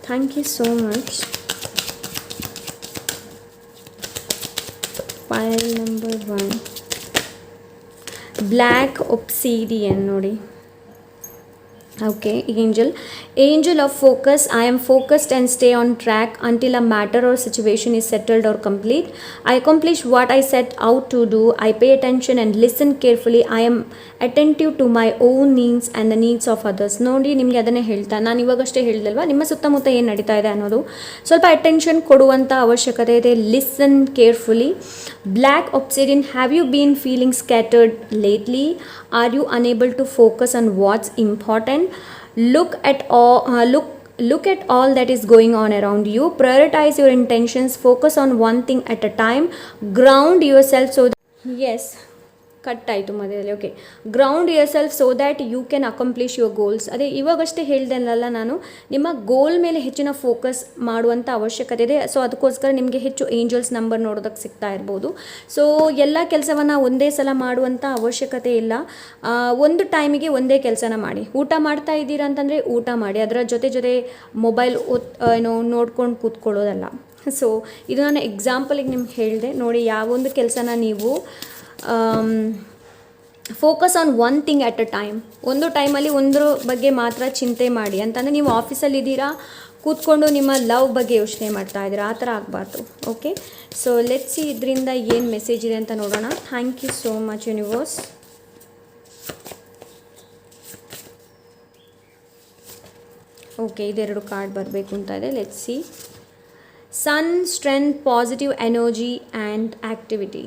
A: thank you so much. Pile number 1, black obsidian ನೋಡಿ. Okay, angel of focus. I am focused and stay on track until a matter or situation is settled or complete. I accomplish what I set out to do. I pay attention and listen carefully. I am attentive to my own needs and the needs of others. ನೋಡಿ, ನಿಮಗೆ ಅದನ್ನೇ ಹೇಳ್ತಾ, ನಾನು ಇವಾಗಷ್ಟೇ ಹೇಳಿದಲ್ವ, ನಿಮ್ಮ ಸುತ್ತಮುತ್ತ ಏನು ನಡೀತಾ ಇದೆ ಅನ್ನೋದು ಸ್ವಲ್ಪ ಅಟೆನ್ಷನ್ ಕೊಡುವಂಥ ಅವಶ್ಯಕತೆ ಇದೆ. Listen carefully. Black obsidian. Have you been feeling scattered lately? Are you unable to focus on what's important? Look at all that is going on around you. Prioritize your intentions. Focus on one thing at a time. Ground yourself so that, yes, cut ಆಯಿತು ಮಧ್ಯದಲ್ಲಿ. Okay, ground yourself so that you can accomplish your goals. ಅದೇ ಇವಾಗಷ್ಟೇ ಹೇಳ್ದೆನಲ್ಲ ನಾನು, ನಿಮ್ಮ ಗೋಲ್ ಮೇಲೆ ಹೆಚ್ಚಿನ focus ಮಾಡುವಂಥ ಅವಶ್ಯಕತೆ ಇದೆ. ಸೊ ಅದಕ್ಕೋಸ್ಕರ ನಿಮಗೆ ಹೆಚ್ಚು ಏಂಜಲ್ಸ್ ನಂಬರ್ ನೋಡೋದಕ್ಕೆ ಸಿಗ್ತಾ ಇರ್ಬೋದು. ಸೊ ಎಲ್ಲ ಕೆಲಸವನ್ನು ಒಂದೇ ಸಲ ಮಾಡುವಂಥ ಅವಶ್ಯಕತೆ ಇಲ್ಲ. ಒಂದು ಟೈಮಿಗೆ ಒಂದೇ ಕೆಲಸನ ಮಾಡಿ. ಊಟ ಮಾಡ್ತಾ ಇದ್ದೀರಾ ಅಂತಂದರೆ ಊಟ ಮಾಡಿ, ಅದರ ಜೊತೆ ಮೊಬೈಲ್ ನೋಡ್ಕೊಂಡು ಕೂತ್ಕೊಳ್ಳೋದಲ್ಲ. ಸೊ ಇದು ನಾನು ಎಕ್ಸಾಂಪಲಿಗೆ ನಿಮ್ಗೆ ಹೇಳಿದೆ ನೋಡಿ. ಯಾವೊಂದು ಕೆಲಸನ ನೀವು focus on one thing at a time, ಒಂದು ಟೈಮಲ್ಲಿ ಒಂದ್ರ ಬಗ್ಗೆ ಮಾತ್ರ ಚಿಂತೆ ಮಾಡಿ ಅಂತಂದರೆ, ನೀವು ಆಫೀಸಲ್ಲಿದ್ದೀರಾ, ಕೂತ್ಕೊಂಡು ನಿಮ್ಮ ಲವ್ ಬಗ್ಗೆ ಯೋಚನೆ ಮಾಡ್ತಾ ಇದ್ದೀರಾ, ಆ ಥರ ಆಗಬಾರ್ದು. ಓಕೆ, ಸೊ ಲೆಟ್ಸ್ ಸಿ ಇದರಿಂದ ಏನು ಮೆಸೇಜ್ ಇದೆ ಅಂತ ನೋಡೋಣ. Thank you so much universe. Okay, ಇದೆರಡು ಕಾರ್ಡ್ ಬರಬೇಕು ಅಂತ ಇದೆ. Let's see. Sun, strength, positive energy and activity.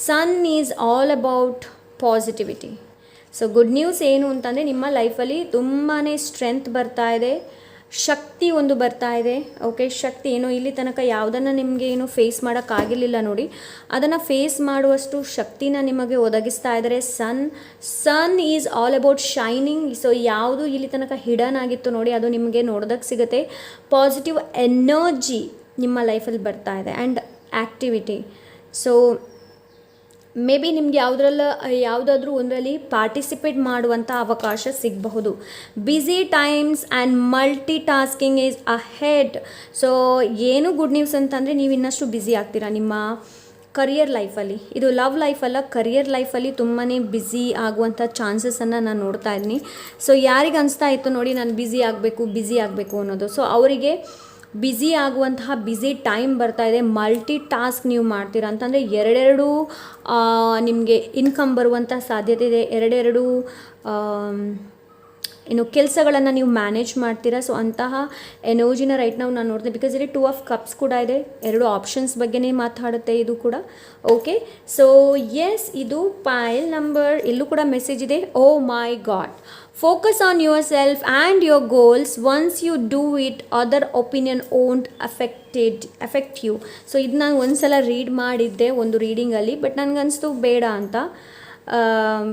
A: Sun is all about positivity. So good news ಏನು ಅಂತಂದರೆ, ನಿಮ್ಮ ಲೈಫಲ್ಲಿ ತುಂಬಾ ಸ್ಟ್ರೆಂತ್ ಬರ್ತಾ ಇದೆ, ಶಕ್ತಿ ಒಂದು ಬರ್ತಾ ಇದೆ. ಓಕೆ, ಶಕ್ತಿ ಏನು ಇಲ್ಲಿ ತನಕ ಯಾವುದನ್ನು ನಿಮಗೆ ಏನು ಫೇಸ್ ಮಾಡೋಕ್ಕಾಗಿರಲಿಲ್ಲ ನೋಡಿ, ಅದನ್ನು ಫೇಸ್ ಮಾಡುವಷ್ಟು ಶಕ್ತಿನ ನಿಮಗೆ ಒದಗಿಸ್ತಾ ಇದ್ದಾರೆ sun is all about shining. So ಯಾವುದು ಇಲ್ಲಿ ತನಕ ಹಿಡನ್ ಆಗಿತ್ತು ನೋಡಿ, ಅದು ನಿಮಗೆ ನೋಡೋದಕ್ಕೆ ಸಿಗುತ್ತೆ. ಪಾಸಿಟಿವ್ ಎನರ್ಜಿ ನಿಮ್ಮ ಲೈಫಲ್ಲಿ ಬರ್ತಾ ಇದೆ and activity. So may be ನಿಮ್ಗೆ ಯಾವುದಾದ್ರೂ ಒಂದರಲ್ಲಿ ಪಾರ್ಟಿಸಿಪೇಟ್ ಮಾಡುವಂಥ ಅವಕಾಶ ಸಿಗಬಹುದು. Busy times and multi tasking is ahead. So ಏನು ಗುಡ್ ನ್ಯೂಸ್ ಅಂತಂದರೆ, ನೀವು ಇನ್ನಷ್ಟು ಬ್ಯುಸಿ ಆಗ್ತೀರಾ ನಿಮ್ಮ ಕರಿಯರ್ ಲೈಫಲ್ಲಿ. ಇದು ಲವ್ ಲೈಫಲ್ಲ, ಕರಿಯರ್ ಲೈಫಲ್ಲಿ ತುಂಬಾ ಬ್ಯುಸಿ ಆಗುವಂಥ ಚಾನ್ಸಸನ್ನು ನಾನು ನೋಡ್ತಾ ಇದ್ದೀನಿ. ಸೊ ಯಾರಿಗೆ ಅನಿಸ್ತಾ ಇತ್ತು ನೋಡಿ, ನಾನು ಬ್ಯುಸಿ ಆಗಬೇಕು ಅನ್ನೋದು, ಸೊ ಅವರಿಗೆ ಬ್ಯುಸಿ ಆಗುವಂತಹ ಬ್ಯುಸಿ ಟೈಮ್ ಬರ್ತಾ ಇದೆ. ಮಲ್ಟಿ ಟಾಸ್ಕ್ ನೀವು ಮಾಡ್ತೀರಾ ಅಂತಂದರೆ ಎರಡೆರಡು ನಿಮಗೆ ಇನ್ಕಮ್ ಬರುವಂಥ ಸಾಧ್ಯತೆ ಇದೆ. ಇನ್ನು ಕೆಲಸಗಳನ್ನು ನೀವು ಮ್ಯಾನೇಜ್ ಮಾಡ್ತೀರಾ. ಸೊ ಅಂತಹ ಎನರ್ಜಿನ ರೈಟ್ ನಾವು ನಾನು ನೋಡ್ತೀನಿ. ಬಿಕಾಸ್ ಇಲ್ಲಿ 2 ಆಫ್ ಕಪ್ಸ್ ಕೂಡ ಇದೆ, 2 ಆಪ್ಷನ್ಸ್ ಬಗ್ಗೆನೇ ಮಾತಾಡುತ್ತೆ ಇದು ಕೂಡ. ಓಕೆ, ಸೊ ಎಸ್, ಇದು ಪೈಲ್ ನಂಬರ್. ಇಲ್ಲೂ ಕೂಡ ಮೆಸೇಜ್ ಇದೆ, ಓ my god, focus on yourself and your goals. Once you do it, other opinion won't affect you. So ಇದು ನಾನು ಒಂದ್ಸಲ ರೀಡ್ ಮಾಡಿದ್ದೆ ಒಂದು ರೀಡಿಂಗಲ್ಲಿ, ಬಟ್ ನನಗನ್ನಿಸ್ತು ಬೇಡ ಅಂತ,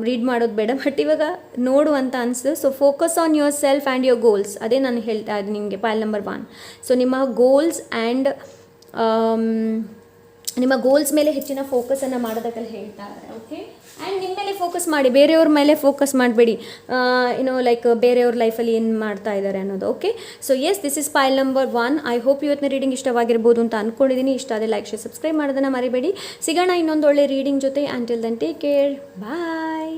A: ರೀಡ್ ಮಾಡೋದು ಬೇಡ, ಬಟ್ ಇವಾಗ ನೋಡು ಅಂತ ಅನಿಸ್ತು. So focus on your self and your goals, ಅದೇ ನಾನು ಹೇಳ್ತಾ ಇದ್ದೀನಿ ನಿಮಗೆ ಪೈಲ್ ನಂಬರ್ 1. ಸೊ ನಿಮ್ಮ ಗೋಲ್ಸ್ ಆ್ಯಂಡ್ ನಿಮ್ಮ ಗೋಲ್ಸ್ ಮೇಲೆ ಹೆಚ್ಚಿನ ಫೋಕಸನ್ನು ಮಾಡೋದಕ್ಕೆಲ್ಲ ಹೇಳ್ತಾರೆ. ಓಕೆ, ಆ್ಯಂಡ್ ನಿಮ್ಮ ಮೇಲೆ ಫೋಕಸ್ ಮಾಡಿ, ಬೇರೆಯವ್ರ ಮೇಲೆ ಫೋಕಸ್ ಮಾಡಬೇಡಿ, ಲೈಕ್ ಬೇರೆಯವ್ರ ಲೈಫಲ್ಲಿ ಏನು ಮಾಡ್ತಾ ಇದ್ದಾರೆ ಅನ್ನೋದು. Okay, so yes, this is pile number 1. I hope ಇವತ್ತಿನ ರೀಡಿಂಗ್ ಇಷ್ಟವಾಗಿರ್ಬೋದು ಅಂತ ಅಂದ್ಕೊಂಡಿದ್ದೀನಿ. ಇಷ್ಟ ಆದರೆ ಲೈಕ್ ಶೇರ್ ಸಬ್ಸ್ಕ್ರೈಬ್ ಮಾಡೋದನ್ನು ಮರಿಬೇಡಿ. ಸಿಗೋಣ ಇನ್ನೊಂದು ಒಳ್ಳೆ ರೀಡಿಂಗ್ ಜೊತೆ. Until then take care, bye.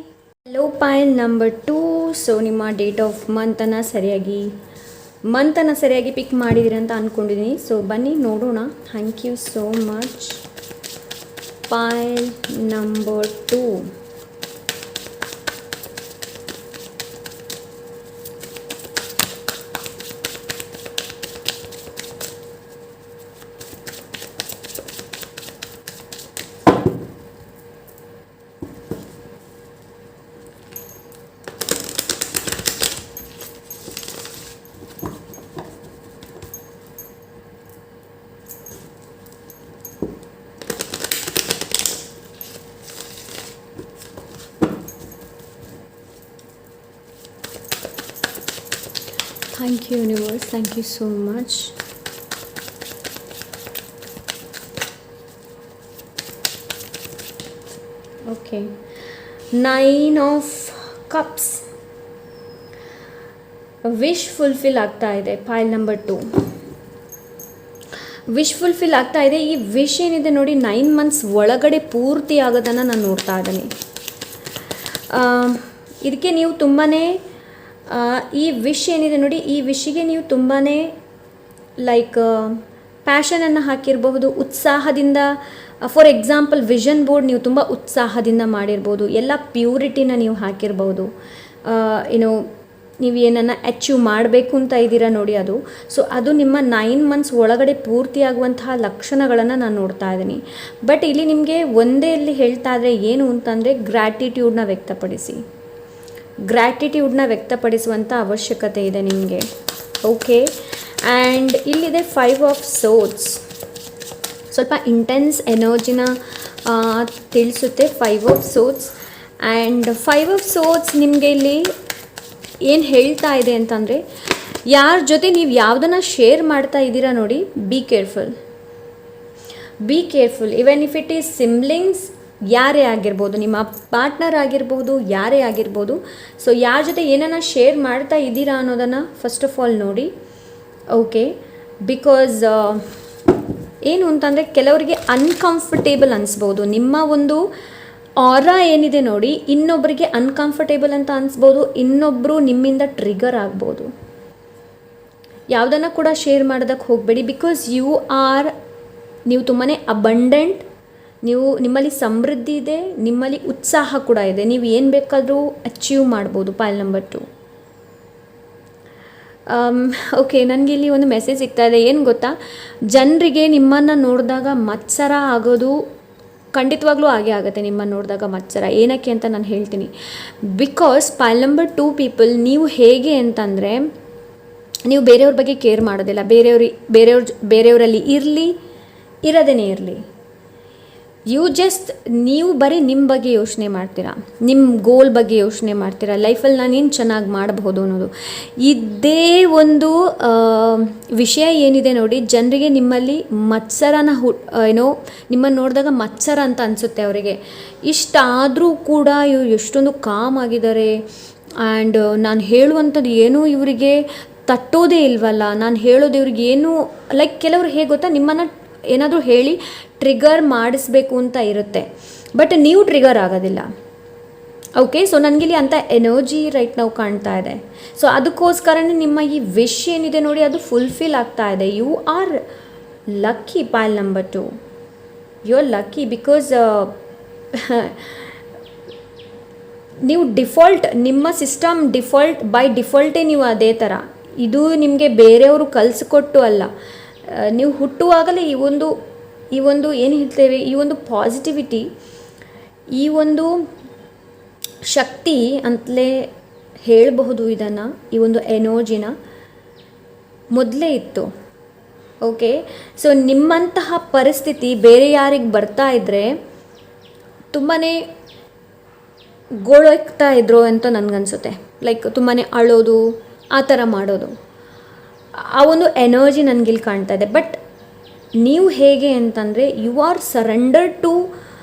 A: Hello pile number 2. So ನಿಮ್ಮ ಡೇಟ್ ಆಫ್ ಮಂತನ್ನು ಸರಿಯಾಗಿ ಪಿಕ್ ಮಾಡಿದ್ದೀರಿ ಅಂತ ಅಂದ್ಕೊಂಡಿದ್ದೀನಿ. ಸೊ ಬನ್ನಿ ನೋಡೋಣ. Thank you so much. Pile number 2. Thank you universe, thank you so much. Okay, 9 of cups. Wish fulfil ಆಗ್ತಾ ಇದೆ. ಪೈಲ್ ನಂಬರ್ 2 ವಿಶ್ ಫುಲ್ಫಿಲ್ ಆಗ್ತಾ ಇದೆ. ಈ ವಿಶ್ ಏನಿದೆ ನೋಡಿ, 9 ಮಂತ್ಸ್ ಒಳಗಡೆ ಪೂರ್ತಿ ಆಗೋದನ್ನು ನಾನು ನೋಡ್ತಾ ಇದ್ದೀನಿ. ಇದಕ್ಕೆ ನೀವು ತುಂಬಾ ಈ ವಿಶ್ ಏನಿದೆ ನೋಡಿ, ಈ ವಿಶ್ಗೆ ನೀವು ತುಂಬಾ ಲೈಕ್ ಪ್ಯಾಷನನ್ನು ಹಾಕಿರಬಹುದು, ಉತ್ಸಾಹದಿಂದ. ಫಾರ್ ಎಕ್ಸಾಂಪಲ್, ವಿಷನ್ ಬೋರ್ಡ್ ನೀವು ತುಂಬ ಉತ್ಸಾಹದಿಂದ ಮಾಡಿರ್ಬೋದು, ಎಲ್ಲ ಪ್ಯೂರಿಟಿನ ನೀವು ಹಾಕಿರ್ಬೋದು. ನೀವು ಏನನ್ನು ಅಚೀವ್ ಮಾಡಬೇಕು ಅಂತ ಇದ್ದೀರಾ ನೋಡಿ, ಅದು. ಸೊ ಅದು ನಿಮ್ಮ 9 ಮಂತ್ಸ್ ಒಳಗಡೆ ಪೂರ್ತಿಯಾಗುವಂತಹ ಲಕ್ಷಣಗಳನ್ನು ನಾನು ನೋಡ್ತಾ ಇದ್ದೀನಿ. ಬಟ್ ಇಲ್ಲಿ ನಿಮಗೆ ಒಂದೇ ಇಲ್ಲಿ ಹೇಳ್ತಾ ಇದ್ರೆ ಏನು ಅಂತಂದರೆ, ಗ್ರ್ಯಾಟಿಟ್ಯೂಡ್ನ ವ್ಯಕ್ತಪಡಿಸುವಂಥ ಅವಶ್ಯಕತೆ ಇದೆ ನಿಮಗೆ. ಓಕೆ, ಆ್ಯಂಡ್ ಇಲ್ಲಿದೆ 5 ಆಫ್ ಸೋರ್ಡ್ಸ್. ಸ್ವಲ್ಪ ಇಂಟೆನ್ಸ್ ಎನರ್ಜಿನ ತಿಳಿಸುತ್ತೆ 5 ಆಫ್ ಸೋರ್ಡ್ಸ್. ಆ್ಯಂಡ್ 5 ಆಫ್ ಸೋರ್ಡ್ಸ್ ನಿಮಗೆ ಇಲ್ಲಿ ಏನು ಹೇಳ್ತಾ ಇದೆ ಅಂತಂದರೆ, ಯಾರ ಜೊತೆ ನೀವು ಯಾವುದನ್ನು ಶೇರ್ ಮಾಡ್ತಾ ಇದ್ದೀರಾ ನೋಡಿ, be careful. Even if it is siblings, ಯಾರೇ ಆಗಿರ್ಬೋದು, ನಿಮ್ಮ ಪಾರ್ಟ್ನರ್ ಆಗಿರ್ಬೋದು, ಯಾರೇ ಆಗಿರ್ಬೋದು. ಸೊ ಯಾರ ಜೊತೆ ಏನನ್ನ ಶೇರ್ ಮಾಡ್ತಾ ಇದ್ದೀರಾ ಅನ್ನೋದನ್ನು ಫಸ್ಟ್ ಆಫ್ ಆಲ್ ನೋಡಿ. ಓಕೆ, ಬಿಕಾಸ್ ಏನು ಅಂತಂದರೆ, ಕೆಲವರಿಗೆ ಅನ್ಕಂಫರ್ಟೇಬಲ್ ಅನಿಸ್ಬೋದು. ನಿಮ್ಮ ಒಂದು ಆರಾ ಏನಿದೆ ನೋಡಿ, ಇನ್ನೊಬ್ಬರಿಗೆ ಅನ್ಕಂಫರ್ಟೇಬಲ್ ಅಂತ ಅನಿಸ್ಬೋದು, ಇನ್ನೊಬ್ಬರು ನಿಮ್ಮಿಂದ ಟ್ರಿಗರ್ ಆಗ್ಬೋದು. ಯಾವುದನ್ನು ಕೂಡ ಶೇರ್ ಮಾಡೋದಕ್ಕೆ ಹೋಗಬೇಡಿ. ಬಿಕಾಸ್ ನೀವು ತುಂಬಾ ಅಬಂಡೆಂಟ್, ನಿಮ್ಮಲ್ಲಿ ಸಮೃದ್ಧಿ ಇದೆ, ನಿಮ್ಮಲ್ಲಿ ಉತ್ಸಾಹ ಕೂಡ ಇದೆ, ನೀವು ಏನು ಬೇಕಾದರೂ ಅಚೀವ್ ಮಾಡ್ಬೋದು. ಪೈಲ್ ನಂಬರ್ 2. ಓಕೆ, ನನಗೆ ಇಲ್ಲಿ ಒಂದು ಮೆಸೇಜ್ ಸಿಗ್ತಾ ಇದೆ. ಏನು ಗೊತ್ತಾ, ಜನರಿಗೆ ನಿಮ್ಮನ್ನು ನೋಡಿದಾಗ ಮತ್ಸರ ಆಗೋದು ಖಂಡಿತವಾಗ್ಲೂ ಆಗೇ ಆಗುತ್ತೆ. ನಿಮ್ಮನ್ನು ನೋಡಿದಾಗ ಮತ್ಸರ ಏನಕ್ಕೆ ಅಂತ ನಾನು ಹೇಳ್ತೀನಿ. ಬಿಕಾಸ್ ಪೈಲ್ ನಂಬರ್ 2 ಪೀಪಲ್, ನೀವು ಹೇಗೆ ಅಂತಂದರೆ, ನೀವು ಬೇರೆಯವ್ರ ಬಗ್ಗೆ ಕೇರ್ ಮಾಡೋದಿಲ್ಲ. ಬೇರೆಯವರಲ್ಲಿ ಇರದೇ ಇರಲಿ, ನೀವು ಬರೀ ನಿಮ್ಮ ಬಗ್ಗೆ ಯೋಚನೆ ಮಾಡ್ತೀರಾ, ನಿಮ್ಮ ಗೋಲ್ ಬಗ್ಗೆ ಯೋಚನೆ ಮಾಡ್ತೀರಾ, ಲೈಫಲ್ಲಿ ನಾನೇನು ಚೆನ್ನಾಗಿ ಮಾಡಬಹುದು ಅನ್ನೋದು. ಇದೇ ಒಂದು ವಿಷಯ ಏನಿದೆ ನೋಡಿ, ಜನರಿಗೆ ನಿಮ್ಮಲ್ಲಿ ಮತ್ಸರನ ನಿಮ್ಮನ್ನು ನೋಡಿದಾಗ ಮತ್ಸರ ಅಂತ ಅನಿಸುತ್ತೆ ಅವರಿಗೆ. ಇಷ್ಟಾದರೂ ಕೂಡ ಇವರು ಎಷ್ಟೊಂದು ಕಾಮ್ ಆಗಿದ್ದಾರೆ. ಆ್ಯಂಡ್ ನಾನು ಹೇಳುವಂಥದ್ದು ಏನೂ ಇವರಿಗೆ ತಟ್ಟೋದೇ ಇಲ್ವಲ್ಲ, ನಾನು ಹೇಳೋದು ಇವ್ರಿಗೆ ಏನೂ ಲೈಕ್, ಕೆಲವರು ಹೇಗೆ ಗೊತ್ತಾ, ನಿಮ್ಮನ್ನು ಏನಾದರೂ ಹೇಳಿ ಟ್ರಿಗರ್ ಮಾಡಿಸ್ಬೇಕು ಅಂತ ಇರುತ್ತೆ, ಬಟ್ ನೀವು ಟ್ರಿಗರ್ ಆಗೋದಿಲ್ಲ. ಓಕೆ, ಸೊ ನನಗಿಲ್ಲಿ ಅಂಥ ಎನರ್ಜಿ ರೈಟ್ ನಾವು ಕಾಣ್ತಾ ಇದೆ. ಸೊ ಅದಕ್ಕೋಸ್ಕರನೇ ನಿಮ್ಮ ಈ ವಿಶ್ ಏನಿದೆ ನೋಡಿ, ಅದು ಫುಲ್ಫಿಲ್ ಆಗ್ತಾ ಇದೆ. You are lucky. Pile number 2, you are lucky because ನೀವು ಡಿಫಾಲ್ಟ್, ನಿಮ್ಮ ಸಿಸ್ಟಮ್ ಬೈ ಡಿಫಾಲ್ಟೇ ನೀವು ಅದೇ ಥರ. ಇದು ನಿಮಗೆ ಬೇರೆಯವರು ಕಲಿಸ್ಕೊಟ್ಟು ಅಲ್ಲ, ನೀವು ಹುಟ್ಟುವಾಗಲೇ ಈ ಒಂದು ಏನು ಹೇಳ್ತೇವೆ, ಈ ಒಂದು ಪಾಸಿಟಿವಿಟಿ, ಈ ಒಂದು ಶಕ್ತಿ ಅಂತಲೇ ಹೇಳಬಹುದು ಇದನ್ನು, ಈ ಒಂದು ಎನರ್ಜಿನ ಮೊದಲೇ ಇತ್ತು. ಓಕೆ, ಸೊ ನಿಮ್ಮಂತಹ ಪರಿಸ್ಥಿತಿ ಬೇರೆ ಯಾರಿಗೆ ಬರ್ತಾ ಇದ್ದರೆ ತುಂಬಾ ಗೋಳಾಗ್ತಾ ಇದ್ರು ಅಂತ ನನಗನ್ಸುತ್ತೆ. ಲೈಕ್ ತುಂಬಾ ಅಳೋದು, ಆ ಥರ ಮಾಡೋದು, ಆ ಒಂದು ಎನರ್ಜಿ ನನಗಿಲ್ಲಿ ಕಾಣ್ತಾ ಇದೆ. ಬಟ್ ನೀವು ಹೇಗೆ ಅಂತಂದರೆ ಯು ಆರ್ ಸರೆಂಡರ್ ಟು,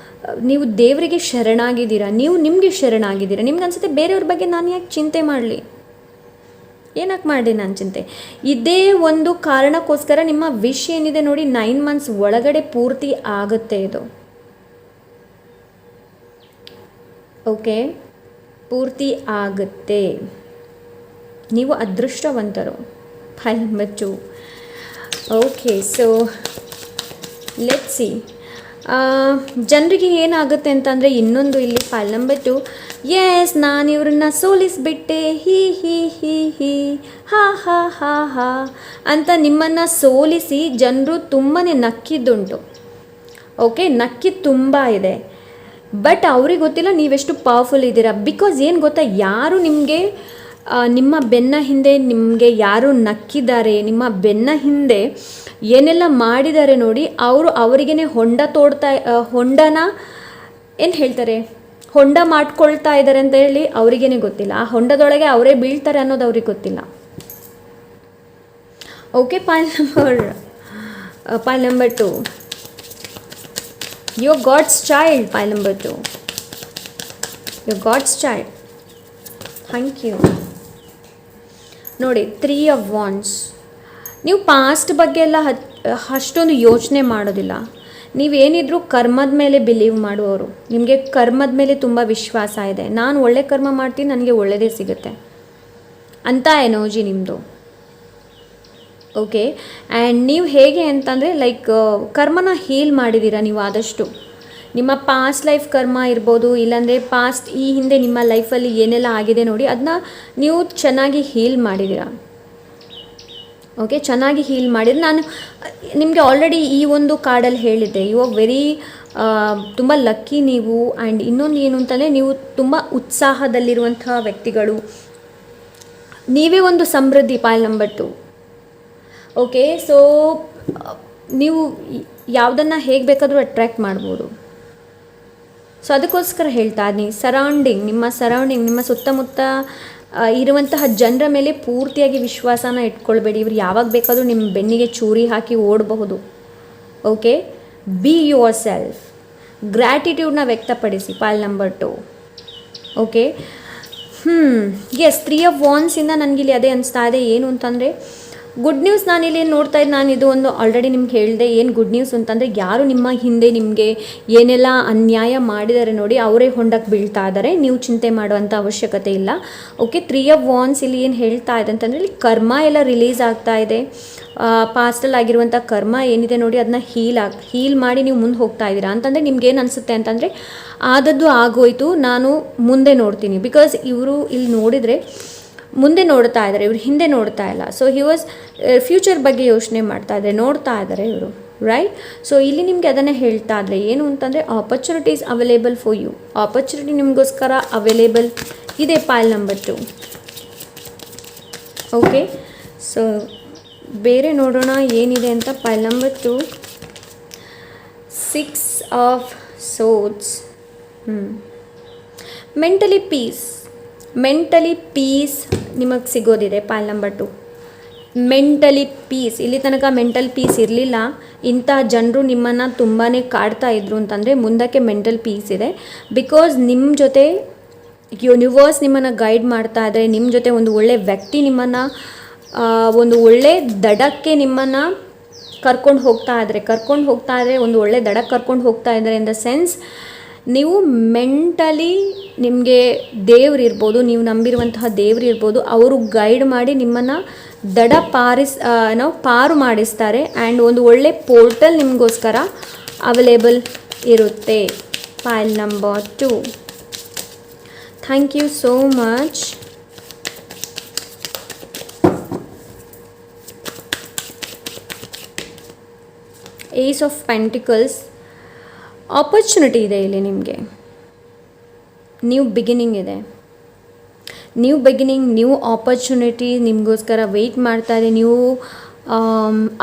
A: ನೀವು ದೇವರಿಗೆ ಶರಣಾಗಿದ್ದೀರಾ, ನೀವು ನಿಮಗೆ ಶರಣಾಗಿದ್ದೀರಾ. ನಿಮ್ಗೆ ಅನ್ಸುತ್ತೆ ಬೇರೆಯವ್ರ ಬಗ್ಗೆ ನಾನು ಯಾಕೆ ಚಿಂತೆ ಮಾಡಲಿ, ಏನಕ್ಕೆ ಮಾಡಿ ನಾನು ಚಿಂತೆ. ಇದೇ ಒಂದು ಕಾರಣಕ್ಕೋಸ್ಕರ ನಿಮ್ಮ ವಿಶ್ ಏನಿದೆ ನೋಡಿ 9 ಮಂತ್ಸ್ ಒಳಗಡೆ ಪೂರ್ತಿ ಆಗುತ್ತೆ ಇದು. ಓಕೆ, ಪೂರ್ತಿ ಆಗುತ್ತೆ. ನೀವು ಅದೃಷ್ಟವಂತರು. Pile number 2. Okay, so let's see ಜನರಿಗೆ ಏನಾಗುತ್ತೆ ಅಂತಂದರೆ, ಇನ್ನೊಂದು ಇಲ್ಲಿ ಫೈಲ್ ನಂಬರ್ 2, ಎಸ್ ನಾನು ಇವ್ರನ್ನ ಸೋಲಿಸಿಬಿಟ್ಟೆ, ಹಿ ಹಿ ಹಿ ಹಿ ಹಾ ಹಾ ಹಾ ಹಾ ಅಂತ ನಿಮ್ಮನ್ನು ಸೋಲಿಸಿ ಜನರು ತುಂಬಾ ನಕ್ಕಿದ್ದುಂಟು. ಓಕೆ, ನಕ್ಕಿದ್ದು ತುಂಬ ಇದೆ. ಬಟ್ ಅವ್ರಿಗೆ ಗೊತ್ತಿಲ್ಲ ನೀವೆಷ್ಟು ಪವರ್ಫುಲ್ ಇದ್ದೀರಾ. ಬಿಕಾಸ್ ಏನು ಗೊತ್ತಾ, ಯಾರು ನಿಮಗೆ ನಿಮ್ಮ ಬೆನ್ನ ಹಿಂದೆ ನಿಮಗೆ ಯಾರು ನಕ್ಕಿದ್ದಾರೆ, ನಿಮ್ಮ ಬೆನ್ನ ಹಿಂದೆ ಏನೆಲ್ಲ ಮಾಡಿದ್ದಾರೆ ನೋಡಿ, ಅವರಿಗೇ ಹೊಂಡನ ಏನು ಹೇಳ್ತಾರೆ, ಹೊಂಡ ಮಾಡ್ಕೊಳ್ತಾ ಇದ್ದಾರೆ ಅಂತ ಹೇಳಿ ಅವರಿಗೇನೆ ಗೊತ್ತಿಲ್ಲ. ಆ ಹೊಂಡದೊಳಗೆ ಅವರೇ ಬೀಳ್ತಾರೆ ಅನ್ನೋದು ಅವ್ರಿಗೆ ಗೊತ್ತಿಲ್ಲ. Okay, point number 2, you are God's child. Point number 2, you are God's child. Thank you. ನೋಡಿ 3 ಆಫ್ ವಾಂಡ್ಸ್. ನೀವು ಪಾಸ್ಟ್ ಬಗ್ಗೆ ಎಲ್ಲ ಅಷ್ಟೊಂದು ಯೋಚನೆ ಮಾಡೋದಿಲ್ಲ. ನೀವೇನಿದ್ರೂ ಕರ್ಮದ ಮೇಲೆ ಬಿಲೀವ್ ಮಾಡುವವರು, ನಿಮಗೆ ಕರ್ಮದ ಮೇಲೆ ತುಂಬ ವಿಶ್ವಾಸ ಇದೆ. ನಾನು ಒಳ್ಳೆ ಕರ್ಮ ಮಾಡ್ತೀನಿ, ನನಗೆ ಒಳ್ಳೆಯದೇ ಸಿಗುತ್ತೆ ಅಂತ ಎನರ್ಜಿ ನಿಮ್ಮದು. ಓಕೆ, ಆ್ಯಂಡ್ ನೀವು ಹೇಗೆ ಅಂತಂದರೆ ಲೈಕ್ ಕರ್ಮನ ಹೀಲ್ ಮಾಡಿದ್ದೀರಾ ನೀವು ಆದಷ್ಟು. ನಿಮ್ಮ ಪಾಸ್ಟ್ ಲೈಫ್ ಕರ್ಮ ಇರ್ಬೋದು, ಇಲ್ಲಾಂದರೆ ಪಾಸ್ಟ್ ಈ ಹಿಂದೆ ನಿಮ್ಮ ಲೈಫಲ್ಲಿ ಏನೆಲ್ಲ ಆಗಿದೆ ನೋಡಿ, ಅದನ್ನ ನೀವು ಚೆನ್ನಾಗಿ ಹೀಲ್ ಮಾಡಿದ್ದೀರಾ. ಓಕೆ, ಚೆನ್ನಾಗಿ ಹೀಲ್ ಮಾಡಿದ್ರೆ ನಾನು ನಿಮಗೆ ಆಲ್ರೆಡಿ ಈ ಒಂದು ಕಾರ್ಡಲ್ಲಿ ಹೇಳಿದ್ದೆ, ಯು ಆರ್ ವೆರಿ ತುಂಬ ಲಕ್ಕಿ ನೀವು. ಆ್ಯಂಡ್ ಇನ್ನೊಂದು ಏನು ಅಂತಂದರೆ, ನೀವು ತುಂಬ ಉತ್ಸಾಹದಲ್ಲಿರುವಂತಹ ವ್ಯಕ್ತಿಗಳು, ನೀವೇ ಒಂದು ಸಮೃದ್ಧಿ. ಪಾಲ್ ನಂಬರ್ 2. ಓಕೆ, ಸೊ ನೀವು ಯಾವುದನ್ನು ಹೇಗೆ ಬೇಕಾದರೂ ಅಟ್ರ್ಯಾಕ್ಟ್ ಮಾಡ್ಬೋದು. ಸೊ ಅದಕ್ಕೋಸ್ಕರ ಹೇಳ್ತಾ ಇದ್ದೀನಿ, ನಿಮ್ಮ ಸುತ್ತಮುತ್ತ ಇರುವಂತಹ ಜನರ ಮೇಲೆ ಪೂರ್ತಿಯಾಗಿ ವಿಶ್ವಾಸನ ಇಟ್ಕೊಳ್ಬೇಡಿ. ಇವ್ರು ಯಾವಾಗ ಬೇಕಾದರೂ ನಿಮ್ಮ ಬೆನ್ನಿಗೆ ಚೂರಿ ಹಾಕಿ ಓಡಬಹುದು. Okay, be yourself. ಗ್ರ್ಯಾಟಿಟ್ಯೂಡ್ನ ವ್ಯಕ್ತಪಡಿಸಿ. Pile number 2. Okay, yes 3 of ವಾಂಡ್ಸಿಂದ ನನಗಿಲ್ಲಿ ಅದೇ ಅನಿಸ್ತಾ ಇದೆ. ಏನು ಅಂತಂದರೆ ಗುಡ್ ನ್ಯೂಸ್ ನಾನಿಲ್ಲಿ ನೋಡ್ತಾ ಇದ್ದು, ನಾನು ಇದು ಒಂದು ಆಲ್ರೆಡಿ ನಿಮ್ಗೆ ಹೇಳಿದೆ. ಏನು ಗುಡ್ ನ್ಯೂಸ್ ಅಂತಂದರೆ, ಯಾರು ನಿಮ್ಮ ಹಿಂದೆ ನಿಮಗೆ ಏನೆಲ್ಲ ಅನ್ಯಾಯ ಮಾಡಿದ್ದಾರೆ ನೋಡಿ, ಅವರೇ ಹೊಂಡಕ್ಕೆ ಬೀಳ್ತಾ ಇದ್ದಾರೆ. ನೀವು ಚಿಂತೆ ಮಾಡುವಂಥ ಅವಶ್ಯಕತೆ ಇಲ್ಲ. ಓಕೆ, 3 ಆಫ್ ವಾಂಡ್ಸ್ ಇಲ್ಲಿ ಏನು ಹೇಳ್ತಾ ಇದೆ ಅಂತಂದರೆ, ಇಲ್ಲಿ ಕರ್ಮ ಎಲ್ಲ ರಿಲೀಸ್ ಆಗ್ತಾ ಇದೆ. ಪಾಸ್ಟಲ್ಲಿ ಆಗಿರುವಂಥ ಕರ್ಮ ಏನಿದೆ ನೋಡಿ, ಅದನ್ನ ಹೀಲ್ ಮಾಡಿ ನೀವು ಮುಂದೆ ಹೋಗ್ತಾ ಇದ್ದೀರಾ. ಅಂತಂದರೆ ನಿಮ್ಗೇನು ಅನಿಸುತ್ತೆ ಅಂತಂದರೆ, ಆದದ್ದು ಆಗೋಯ್ತು, ನಾನು ಮುಂದೆ ನೋಡ್ತೀನಿ. ಬಿಕಾಸ್ ಇವರು ಇಲ್ಲಿ ನೋಡಿದರೆ ಮುಂದೆ ನೋಡ್ತಾ ಇದ್ದಾರೆ, ಇವರು ಹಿಂದೆ ನೋಡ್ತಾ ಇಲ್ಲ. ಸೊ ಹಿ ವಾಸ್ ಫ್ಯೂಚರ್ ಬಗ್ಗೆ ಯೋಚನೆ ಮಾಡ್ತಾ ಇದ್ದಾರೆ, ನೋಡ್ತಾ ಇದ್ದಾರೆ ಇವರು, ರೈಟ್. ಸೊ ಇಲ್ಲಿ ನಿಮಗೆ ಅದನ್ನೇ ಹೇಳ್ತಾ ಇದ್ದಾರೆ. ಏನು ಅಂತಂದರೆ, opportunities available for you. Opportunity ನಿಮಗೋಸ್ಕರ ಅವೈಲೇಬಲ್ ಇದೆ. Pile number 2. ಓಕೆ, ಸೊ ಬೇರೆ ನೋಡೋಣ ಏನಿದೆ ಅಂತ. Pile number 2, 6 of swords. Mentally peace ನಿಮಗೆ ಸಿಗೋದಿದೆ. Pile number 2, mentally peace. ಇಲ್ಲಿ ತನಕ ಮೆಂಟಲ್ ಪೀಸ್ ಇರಲಿಲ್ಲ, ಇಂಥ ಜನರು ನಿಮ್ಮನ್ನು ತುಂಬಾ ಕಾಡ್ತಾ ಇದ್ರು ಅಂತಂದರೆ, ಮುಂದಕ್ಕೆ ಮೆಂಟಲ್ ಪೀಸ್ ಇದೆ. ಬಿಕಾಸ್ ನಿಮ್ಮ ಜೊತೆ ಯೂನಿವರ್ಸ್ ನಿಮ್ಮನ್ನು ಗೈಡ್ ಮಾಡ್ತಾ ಇದ್ದಾರೆ. ನಿಮ್ಮ ಜೊತೆ ಒಂದು ಒಳ್ಳೆ ವ್ಯಕ್ತಿ ನಿಮ್ಮನ್ನು ಒಂದು ಒಳ್ಳೆ ದಡಕ್ಕೆ ನಿಮ್ಮನ್ನು ಕರ್ಕೊಂಡು ಹೋಗ್ತಾ ಇದ್ದಾರೆ. ಒಂದು ಒಳ್ಳೆ ದಡಕ್ಕೆ ಕರ್ಕೊಂಡು ಹೋಗ್ತಾ ಇದ್ದಾರೆ. ಇನ್ ದ ಸೆನ್ಸ್, ನೀವು ಮೆಂಟಲಿ ನಿಮಗೆ ದೇವ್ರಿರ್ಬೋದು, ನೀವು ನಂಬಿರುವಂತಹ ದೇವ್ರಿರ್ಬೋದು, ಅವರು ಗೈಡ್ ಮಾಡಿ ನಿಮ್ಮನ್ನು ಪಾರು ಮಾಡಿಸ್ತಾರೆ. ಆ್ಯಂಡ್ ಒಂದು ಒಳ್ಳೆ ಪೋರ್ಟಲ್ ನಿಮಗೋಸ್ಕರ ಅವೈಲೇಬಲ್ ಇರುತ್ತೆ. Pile number 2. Thank you so much. Ace of pentacles, opportunity ಇದೆ ಇಲ್ಲಿ ನಿಮಗೆ. ನ್ಯೂ ಬಿಗಿನಿಂಗ್ ಇದೆ, ನ್ಯೂ ಬಿಗಿನಿಂಗ್, ನ್ಯೂ ಆಪರ್ಚುನಿಟಿ ನಿಮಗೋಸ್ಕರ ವೆಯ್ಟ್ ಮಾಡ್ತಾ ಇದೆ. ನ್ಯೂ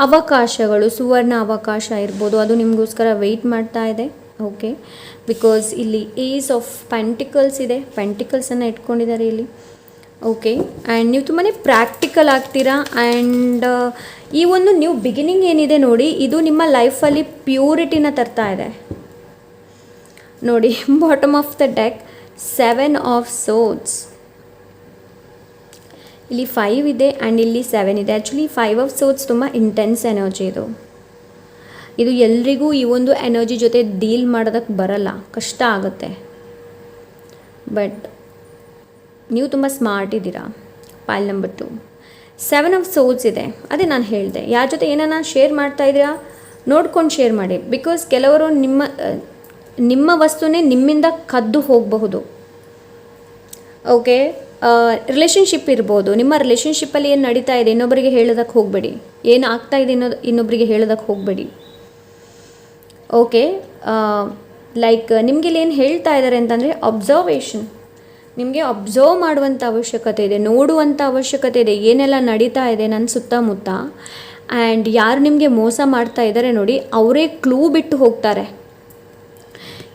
A: ಅವಕಾಶಗಳು, ಸುವರ್ಣ ಅವಕಾಶ ಇರ್ಬೋದು, ಅದು ನಿಮಗೋಸ್ಕರ ವೆಯ್ಟ್ ಮಾಡ್ತಾ ಇದೆ. ಓಕೆ, ಬಿಕಾಸ್ ಇಲ್ಲಿ ಏಸ್ ಆಫ್ ಪೆಂಟಿಕಲ್ಸ್ ಇದೆ, ಪೆಂಟಿಕಲ್ಸನ್ನು ಇಟ್ಕೊಂಡಿದ್ದಾರೆ ಇಲ್ಲಿ. ಓಕೆ, ಆ್ಯಂಡ್ ನೀವು ತುಂಬಾ ಪ್ರಾಕ್ಟಿಕಲ್ ಆಗ್ತೀರಾ. ಆ್ಯಂಡ್ ಈ ಒಂದು ನ್ಯೂ ಬಿಗಿನಿಂಗ್ ಏನಿದೆ ನೋಡಿ, ಇದು ನಿಮ್ಮ ಲೈಫಲ್ಲಿ ಪ್ಯೂರಿಟಿನ ತರ್ತಾ ಇದೆ ನೋಡಿ. Bottom of the deck 7 of swords, ಇಲ್ಲಿ 5 ಇದೆ ಆ್ಯಂಡ್ ಇಲ್ಲಿ 7 ಇದೆ. ಆ್ಯಕ್ಚುಲಿ 5 ಆಫ್ ಸೋರ್ಡ್ಸ್ ತುಂಬ ಇಂಟೆನ್ಸ್ ಎನರ್ಜಿ ಇದು ಎಲ್ರಿಗೂ ಈ ಒಂದು ಎನರ್ಜಿ ಜೊತೆ ಡೀಲ್ ಮಾಡೋದಕ್ಕೆ ಬರಲ್ಲ, ಕಷ್ಟ ಆಗುತ್ತೆ. ಬಟ್ ನೀವು ತುಂಬ ಸ್ಮಾರ್ಟ್ ಇದ್ದೀರಾ. ಪೈಲ್ ನಂಬರ್ 2 7 ಆಫ್ ಸೋರ್ಡ್ಸ್ ಇದೆ. ಅದೇ ನಾನು ಹೇಳಿದೆ, ಯಾರ ಜೊತೆ ಏನಾನ ಶೇರ್ ಮಾಡ್ತಾ ಇದ್ದೀರಾ ನೋಡ್ಕೊಂಡು ಶೇರ್ ಮಾಡಿ. ಬಿಕಾಸ್ ಕೆಲವರು ನಿಮ್ಮ ವಸ್ತುನೇ ನಿಮ್ಮಿಂದ ಕದ್ದು ಹೋಗಬಹುದು. ಓಕೆ, ರಿಲೇಷನ್ಶಿಪ್ ಇರ್ಬೋದು, ನಿಮ್ಮ ರಿಲೇಷನ್ಶಿಪ್ಪಲ್ಲಿ ಏನು ನಡೀತಾ ಇದೆ ಇನ್ನೊಬ್ಬರಿಗೆ ಹೇಳೋದಕ್ಕೆ ಹೋಗಬೇಡಿ. ಏನು ಆಗ್ತಾ ಇದೆ ಇನ್ನೊಬ್ಬರಿಗೆ ಹೇಳೋದಕ್ಕೆ ಹೋಗಬೇಡಿ. ಓಕೆ, ಲೈಕ್ ನಿಮಗೆ ಇಲ್ಲಿ ಏನು ಹೇಳ್ತಾ ಇದ್ದಾರೆ ಅಂತಂದರೆ ಅಬ್ಸರ್ವೇಷನ್. ನಿಮಗೆ ಅಬ್ಸರ್ವ್ ಮಾಡುವಂಥ ಅವಶ್ಯಕತೆ ಇದೆ, ನೋಡುವಂಥ ಅವಶ್ಯಕತೆ ಇದೆ, ಏನೆಲ್ಲ ನಡೀತಾ ಇದೆ ನನ್ನ ಸುತ್ತಮುತ್ತ. ಆ್ಯಂಡ್ ಯಾರು ನಿಮಗೆ ಮೋಸ ಮಾಡ್ತಾ ಇದ್ದಾರೆ ನೋಡಿ, ಅವರೇ ಕ್ಲೂ ಬಿಟ್ಟು ಹೋಗ್ತಾರೆ.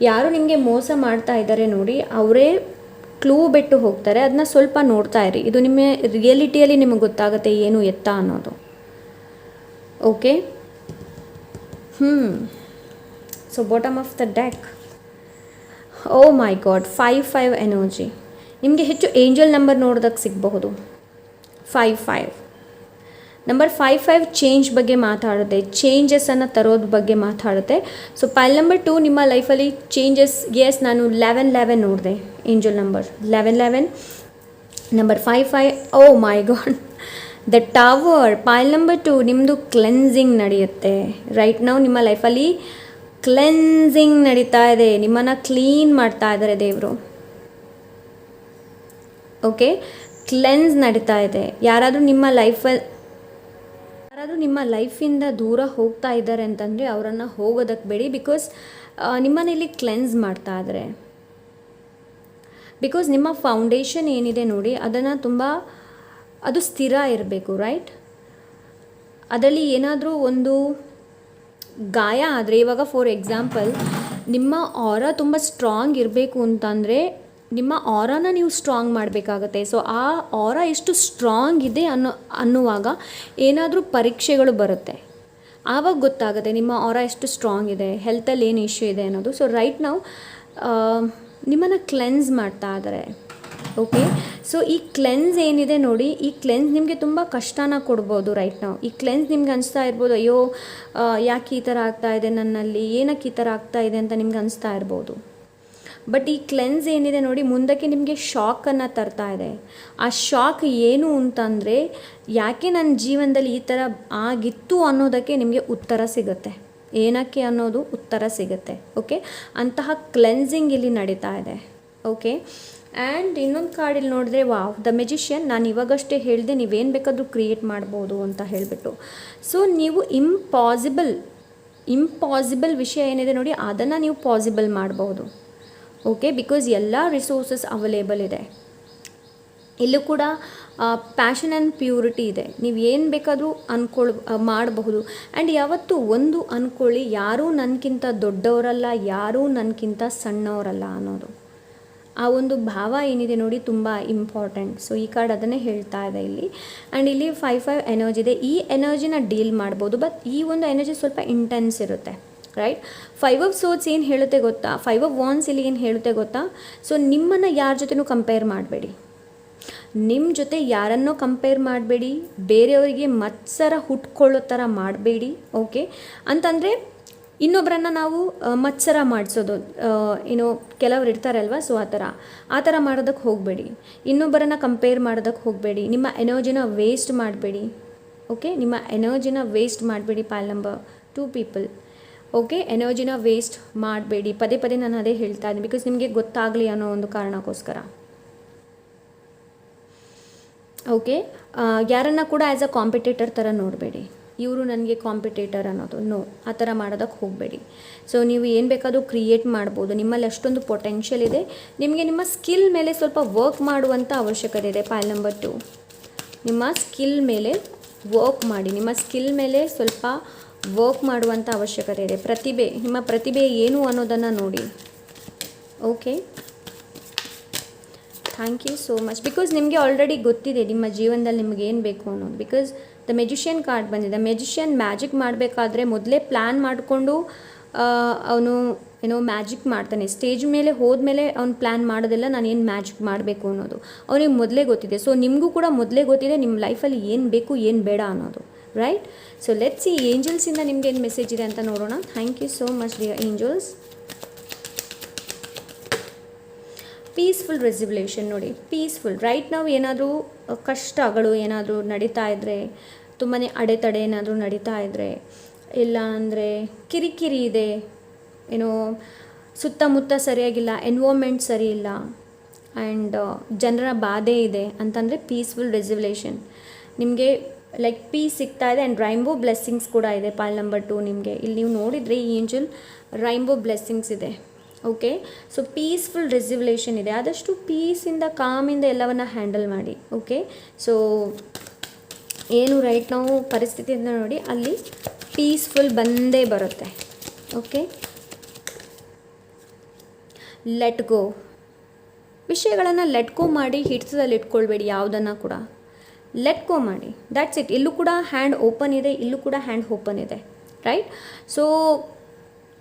A: ಯಾರು ನಿಮಗೆ ಮೋಸ ಮಾಡ್ತಾ ಇದ್ದಾರೆ ನೋಡಿ, ಅವರೇ ಕ್ಲೂ ಬಿಟ್ಟು ಹೋಗ್ತಾರೆ. ಅದನ್ನ ಸ್ವಲ್ಪ ನೋಡ್ತಾ ಇರಿ. ಇದು ನಿಮ್ಮ ರಿಯಾಲಿಟಿಯಲ್ಲಿ ನಿಮಗೆ ಗೊತ್ತಾಗುತ್ತೆ ಏನು ಎತ್ತ ಅನ್ನೋದು. Okay, so bottom of the deck, oh my God, 5 energy. ನಿಮಗೆ ಹೆಚ್ಚು ಏಂಜಲ್ ನಂಬರ್ ನೋಡೋದಕ್ಕೆ ಸಿಗಬಹುದು. 5 ನಂಬರ್ 5 ಚೇಂಜ್ ಬಗ್ಗೆ ಮಾತಾಡುತ್ತೆ, ಚೇಂಜಸನ್ನು ತರೋದ್ರ ಬಗ್ಗೆ ಮಾತಾಡುತ್ತೆ. ಸೊ ಪೈಲ್ ನಂಬರ್ 2 ನಿಮ್ಮ ಲೈಫಲ್ಲಿ ಚೇಂಜಸ್. ಎಸ್, ನಾನು 11 ನೋಡಿದೆ, angel number 11. Number 5 oh my God, the tower. Pile number 2 ನಿಮ್ಮದು ಕ್ಲೆನ್ಸಿಂಗ್ ನಡೆಯುತ್ತೆ ರೈಟ್ ನಾವು. ನಿಮ್ಮ ಲೈಫಲ್ಲಿ ಕ್ಲೆನ್ಸಿಂಗ್ ನಡೀತಾ ಇದೆ, ನಿಮ್ಮನ್ನು ಕ್ಲೀನ್ ಮಾಡ್ತಾ ಇದ್ದಾರೆ ದೇವರು. ಓಕೆ, ಕ್ಲೆನ್ಸ್ ನಡೀತಾ ಇದೆ. ಯಾರಾದರೂ ನಿಮ್ಮ ಲೈಫಿಂದ ದೂರ ಹೋಗ್ತಾ ಇದ್ದಾರೆ ಅಂತಂದರೆ ಅವರನ್ನು ಹೋಗೋದಕ್ಕೆ ಬೇಡಿ. ಬಿಕಾಸ್ ನಿಮ್ಮನ್ನು ಇಲ್ಲಿ ಕ್ಲೆನ್ಸ್ ಮಾಡ್ತಾ ಇದ್ದಾರೆ. ಬಿಕಾಸ್ ನಿಮ್ಮ ಫೌಂಡೇಶನ್ ಏನಿದೆ ನೋಡಿ, ಅದು ಸ್ಥಿರ ಇರಬೇಕು ರೈಟ್. ಅದರಲ್ಲಿ ಏನಾದರೂ ಒಂದು ಗಾಯ ಆದರೆ, ಇವಾಗ ಫಾರ್ ಎಕ್ಸಾಂಪಲ್ ನಿಮ್ಮ ಆರಾ ತುಂಬ ಸ್ಟ್ರಾಂಗ್ ಇರಬೇಕು ಅಂತಂದರೆ ನಿಮ್ಮ ಆರಾನ ನೀವು ಸ್ಟ್ರಾಂಗ್ ಮಾಡಬೇಕಾಗತ್ತೆ. ಸೊ ಆ ಆರಾ ಎಷ್ಟು ಸ್ಟ್ರಾಂಗ್ ಇದೆ ಅನ್ನುವಾಗ ಏನಾದರೂ ಪರೀಕ್ಷೆಗಳು ಬರುತ್ತೆ, ಆವಾಗ ಗೊತ್ತಾಗುತ್ತೆ ನಿಮ್ಮ ಆರಾ ಎಷ್ಟು ಸ್ಟ್ರಾಂಗ್ ಇದೆ, ಹೆಲ್ತಲ್ಲಿ ಏನು ಇಶ್ಯೂ ಇದೆ ಅನ್ನೋದು. ಸೊ ರೈಟ್ ನಾವು ನಿಮ್ಮನ್ನು ಕ್ಲೆನ್ಸ್ ಮಾಡ್ತಾ ಇದ್ದಾರೆ. ಓಕೆ, ಸೊ ಈ ಕ್ಲೆನ್ಸ್ ಏನಿದೆ ನೋಡಿ, ಈ ಕ್ಲೆನ್ಸ್ ನಿಮಗೆ ತುಂಬ ಕಷ್ಟನ ಕೊಡ್ಬೋದು ರೈಟ್ ನಾವು. ಈ ಕ್ಲೆನ್ಸ್ ನಿಮ್ಗೆ ಅನಿಸ್ತಾ ಇರ್ಬೋದು, ಅಯ್ಯೋ ಯಾಕೆ ಈ ಥರ ಆಗ್ತಾ ಇದೆ ನನ್ನಲ್ಲಿ, ಏನಕ್ಕೆ ಈ ಥರ ಆಗ್ತಾ ಇದೆ ಅಂತ ನಿಮ್ಗೆ ಅನಿಸ್ತಾ ಇರ್ಬೋದು. ಬಟ್ ಈ ಕ್ಲೆನ್ಸ್ ಏನಿದೆ ನೋಡಿ, ಮುಂದಕ್ಕೆ ನಿಮಗೆ ಶಾಕನ್ನು ತರ್ತಾ ಇದೆ. ಆ ಶಾಕ್ ಏನು ಅಂತಂದರೆ, ಯಾಕೆ ನನ್ನ ಜೀವನದಲ್ಲಿ ಈ ಥರ ಆಗಿತ್ತು ಅನ್ನೋದಕ್ಕೆ ನಿಮಗೆ ಉತ್ತರ ಸಿಗುತ್ತೆ. ಏನಕ್ಕೆ ಅನ್ನೋದು ಉತ್ತರ ಸಿಗುತ್ತೆ. ಓಕೆ, ಅಂತಹ ಕ್ಲೆನ್ಸಿಂಗ್ ಇಲ್ಲಿ ನಡೀತಾ ಇದೆ. ಓಕೆ, ಆ್ಯಂಡ್ ಇನ್ನೊಂದು ಕಾರ್ಡ್ ಇಲ್ಲಿ ನೋಡಿದ್ರೆ, ವಾವ್, ದ ಮೆಜಿಷಿಯನ್. ನಾನು ಇವಾಗಷ್ಟೇ ಹೇಳಿದೆ ನೀವೇನು ಬೇಕಾದರೂ ಕ್ರಿಯೇಟ್ ಮಾಡ್ಬೋದು ಅಂತ ಹೇಳಿಬಿಟ್ಟು. ಸೊ ನೀವು ಇಂಪಾಸಿಬಲ್ ವಿಷಯ ಏನಿದೆ ನೋಡಿ, ಅದನ್ನು ನೀವು ಪಾಸಿಬಲ್ ಮಾಡ್ಬೋದು. ಓಕೆ, ಬಿಕಾಸ್ ಎಲ್ಲ ರಿಸೋರ್ಸಸ್ ಅವೈಲೇಬಲ್ ಇದೆ. ಇಲ್ಲೂ ಕೂಡ ಪ್ಯಾಷನ್ ಆ್ಯಂಡ್ ಪ್ಯೂರಿಟಿ ಇದೆ. ನೀವು ಏನು ಬೇಕಾದರೂ ಮಾಡಬಹುದು. ಆ್ಯಂಡ್ ಯಾವತ್ತೂ ಒಂದು ಅಂದ್ಕೊಳ್ಳಿ, ಯಾರೂ ನನಗಿಂತ ದೊಡ್ಡವರಲ್ಲ, ಯಾರೂ ನನಗಿಂತ ಸಣ್ಣವರಲ್ಲ ಅನ್ನೋದು. ಆ ಒಂದು ಭಾವ ಏನಿದೆ ನೋಡಿ, ತುಂಬ ಇಂಪಾರ್ಟೆಂಟ್. ಸೊ ಈ ಕಾರ್ಡ್ ಅದನ್ನೇ ಹೇಳ್ತಾ ಇದೆ ಇಲ್ಲಿ. ಆ್ಯಂಡ್ ಇಲ್ಲಿ 5 ಎನರ್ಜಿ ಇದೆ. ಈ ಎನರ್ಜಿನ ಡೀಲ್ ಮಾಡ್ಬೋದು. ಬಟ್ ಈ ಒಂದು ಎನರ್ಜಿ ಸ್ವಲ್ಪ ಇಂಟೆನ್ಸ್ ಇರುತ್ತೆ ರೈಟ್. 5 ಆಫ್ ಸೋರ್ಡ್ಸ್ ಏನು ಹೇಳುತ್ತೆ ಗೊತ್ತಾ, 5 ಆಫ್ ವಾನ್ಸ್ ಇಲ್ಲಿ ಏನು ಹೇಳುತ್ತೆ ಗೊತ್ತಾ. ಸೊ ನಿಮ್ಮನ್ನು ಯಾರ ಜೊತೆನೂ ಕಂಪೇರ್ ಮಾಡಬೇಡಿ, ನಿಮ್ಮ ಜೊತೆ ಯಾರನ್ನೋ ಕಂಪೇರ್ ಮಾಡಬೇಡಿ, ಬೇರೆಯವರಿಗೆ ಮತ್ಸರ ಹುಟ್ಕೊಳ್ಳೋ ಥರ ಮಾಡಬೇಡಿ. ಓಕೆ, ಅಂತಂದರೆ ಇನ್ನೊಬ್ಬರನ್ನು ನಾವು ಮತ್ಸರ ಮಾಡಿಸೋದು, ಕೆಲವ್ರು ಇರ್ತಾರಲ್ವ, ಸೊ ಆ ಥರ ಮಾಡೋದಕ್ಕೆ ಹೋಗಬೇಡಿ. ಇನ್ನೊಬ್ಬರನ್ನು ಕಂಪೇರ್ ಮಾಡೋದಕ್ಕೆ ಹೋಗಬೇಡಿ. ನಿಮ್ಮ ಎನರ್ಜಿನ ವೇಸ್ಟ್ ಮಾಡಬೇಡಿ. ಓಕೆ, ನಿಮ್ಮ ಎನರ್ಜಿನ ವೇಸ್ಟ್ ಮಾಡಬೇಡಿ. Pile number 2 people. ಓಕೆ, ಎನರ್ಜಿನ ವೇಸ್ಟ್ ಮಾಡಬೇಡಿ. ಪದೇ ನಾನು ಅದೇ ಹೇಳ್ತಾ ಇದ್ದೀನಿ, ಬಿಕಾಸ್ ನಿಮಗೆ ಗೊತ್ತಾಗಲಿ ಅನ್ನೋ ಒಂದು ಕಾರಣಕ್ಕೋಸ್ಕರ. ಓಕೆ. ಯಾರನ್ನು ಕೂಡ ಆ್ಯಸ್ ಅ ಕಾಂಪಿಟೇಟರ್ ಥರ ನೋಡಬೇಡಿ. ಇವರು ನನಗೆ ಕಾಂಪಿಟೇಟರ್ ಅನ್ನೋದು ನೋ, ಆ ಥರ ಮಾಡೋದಕ್ಕೆ ಹೋಗಬೇಡಿ. ಸೊ ನೀವು ಏನು ಬೇಕಾದರೂ ಕ್ರಿಯೇಟ್ ಮಾಡ್ಬೋದು. ನಿಮ್ಮಲ್ಲಿ ಅಷ್ಟೊಂದು ಪೊಟೆನ್ಷಿಯಲ್ ಇದೆ. ನಿಮಗೆ ನಿಮ್ಮ ಸ್ಕಿಲ್ ಮೇಲೆ ಸ್ವಲ್ಪ ವರ್ಕ್ ಮಾಡುವಂಥ ಅವಶ್ಯಕತೆ ಇದೆ. ಪಾಯಿಲ್ ನಂಬರ್ 2, ನಿಮ್ಮ ಸ್ಕಿಲ್ ಮೇಲೆ ವರ್ಕ್ ಮಾಡಿ. ನಿಮ್ಮ ಸ್ಕಿಲ್ ಮೇಲೆ ಸ್ವಲ್ಪ ವರ್ಕ್ ಮಾಡುವಂಥ ಅವಶ್ಯಕತೆ ಇದೆ. ಪ್ರತಿಭೆ, ನಿಮ್ಮ ಪ್ರತಿಭೆ ಏನು ಅನ್ನೋದನ್ನು ನೋಡಿ. Okay, thank you so much. Because ನಿಮಗೆ ಆಲ್ರೆಡಿ ಗೊತ್ತಿದೆ ನಿಮ್ಮ ಜೀವನದಲ್ಲಿ ನಿಮ್ಗೆ ಏನು ಬೇಕು ಅನ್ನೋದು. ಬಿಕಾಸ್ ದ ಮೆಜಿಷಿಯನ್ ಕಾರ್ಡ್ ಬಂದಿದೆ. ಮೆಜಿಷಿಯನ್ ಮ್ಯಾಜಿಕ್ ಮಾಡಬೇಕಾದ್ರೆ ಮೊದಲೇ ಪ್ಲ್ಯಾನ್ ಮಾಡಿಕೊಂಡು ಅವನು ಏನೋ ಮ್ಯಾಜಿಕ್ ಮಾಡ್ತಾನೆ. ಸ್ಟೇಜ್ ಮೇಲೆ ಹೋದ್ಮೇಲೆ ಅವ್ನು ಪ್ಲ್ಯಾನ್ ಮಾಡೋದಿಲ್ಲ ನಾನು ಏನು ಮ್ಯಾಜಿಕ್ ಮಾಡಬೇಕು ಅನ್ನೋದು. ಅವನಿಗೆ ಮೊದಲೇ ಗೊತ್ತಿದೆ. ಸೊ ನಿಮಗೂ ಕೂಡ ಮೊದಲೇ ಗೊತ್ತಿದೆ ನಿಮ್ಮ ಲೈಫಲ್ಲಿ ಏನು ಬೇಕು ಏನು ಬೇಡ ಅನ್ನೋದು, ರೈಟ್? ಸೊ ಲೆಟ್ಸ್ ಸಿ ಏಂಜಲ್ಸಿಂದ ನಿಮ್ಗೆ ಏನು ಮೆಸೇಜ್ ಇದೆ ಅಂತ ನೋಡೋಣ. Thank you so much dear angels. Peaceful resolution ನೋಡಿ, ಪೀಸ್ಫುಲ್. ರೈಟ್ ನಾವು ಏನಾದರೂ ಕಷ್ಟಗಳು ಏನಾದರೂ ನಡೀತಾ ಇದ್ದರೆ, ತುಂಬಾ ಅಡೆತಡೆ ಏನಾದರೂ ನಡೀತಾ ಇದ್ದರೆ, ಇಲ್ಲ ಅಂದರೆ ಕಿರಿಕಿರಿ ಇದೆ, ಏನೋ ಸುತ್ತಮುತ್ತ ಸರಿಯಾಗಿಲ್ಲ, ಎನ್ವೈರ್ಮೆಂಟ್ ಸರಿ ಇಲ್ಲ, ಆ್ಯಂಡ್ ಜನರ ಬಾಧೆ ಇದೆ ಅಂತಂದರೆ ಪೀಸ್ಫುಲ್ ರೆಸಲ್ಯೂಷನ್ ನಿಮಗೆ ಲೈಕ್ ಪೀಸ್ ಸಿಗ್ತಾ ಇದೆ. ಆ್ಯಂಡ್ ರೈನ್ಬೋ ಬ್ಲೆಸ್ಸಿಂಗ್ಸ್ ಕೂಡ ಇದೆ. ಪಾಯಿಲ್ ನಂಬರ್ 2 ನಿಮಗೆ ಇಲ್ಲಿ ನೀವು ನೋಡಿದರೆ ಈ ಏಂಜಲ್ ರೈನ್ಬೋ ಬ್ಲೆಸ್ಸಿಂಗ್ಸ್ ಇದೆ. ಓಕೆ, ಸೊ ಪೀಸ್ಫುಲ್ ರೆಸಲ್ಯೂಷನ್ ಇದೆ. ಆದಷ್ಟು ಪೀಸಿಂದ ಕಾಮಿಂದ ಎಲ್ಲವನ್ನು ಹ್ಯಾಂಡಲ್ ಮಾಡಿ. ಓಕೆ, ಸೊ ಏನು ರೈಟ್ ನಾವು ಪರಿಸ್ಥಿತಿಯಿಂದ ನೋಡಿ ಅಲ್ಲಿ ಪೀಸ್ಫುಲ್ ಬಂದೇ ಬರುತ್ತೆ. Okay, let go. ವಿಷಯಗಳನ್ನು ಲೆಟ್ ಗೋ ಮಾಡಿ, ಹಿಡಿತದಲ್ಲಿ ಇಟ್ಕೊಳ್ಬೇಡಿ ಯಾವುದನ್ನು ಕೂಡ. ಲೆಟ್ ಗೋ ಮಾಡಿ, ದ್ಯಾಟ್ಸ್ ಇಟ್. ಇಲ್ಲೂ ಕೂಡ ಹ್ಯಾಂಡ್ ಓಪನ್ ಇದೆ, ಇಲ್ಲೂ ಕೂಡ ಹ್ಯಾಂಡ್ ಓಪನ್ ಇದೆ, ರೈಟ್? ಸೊ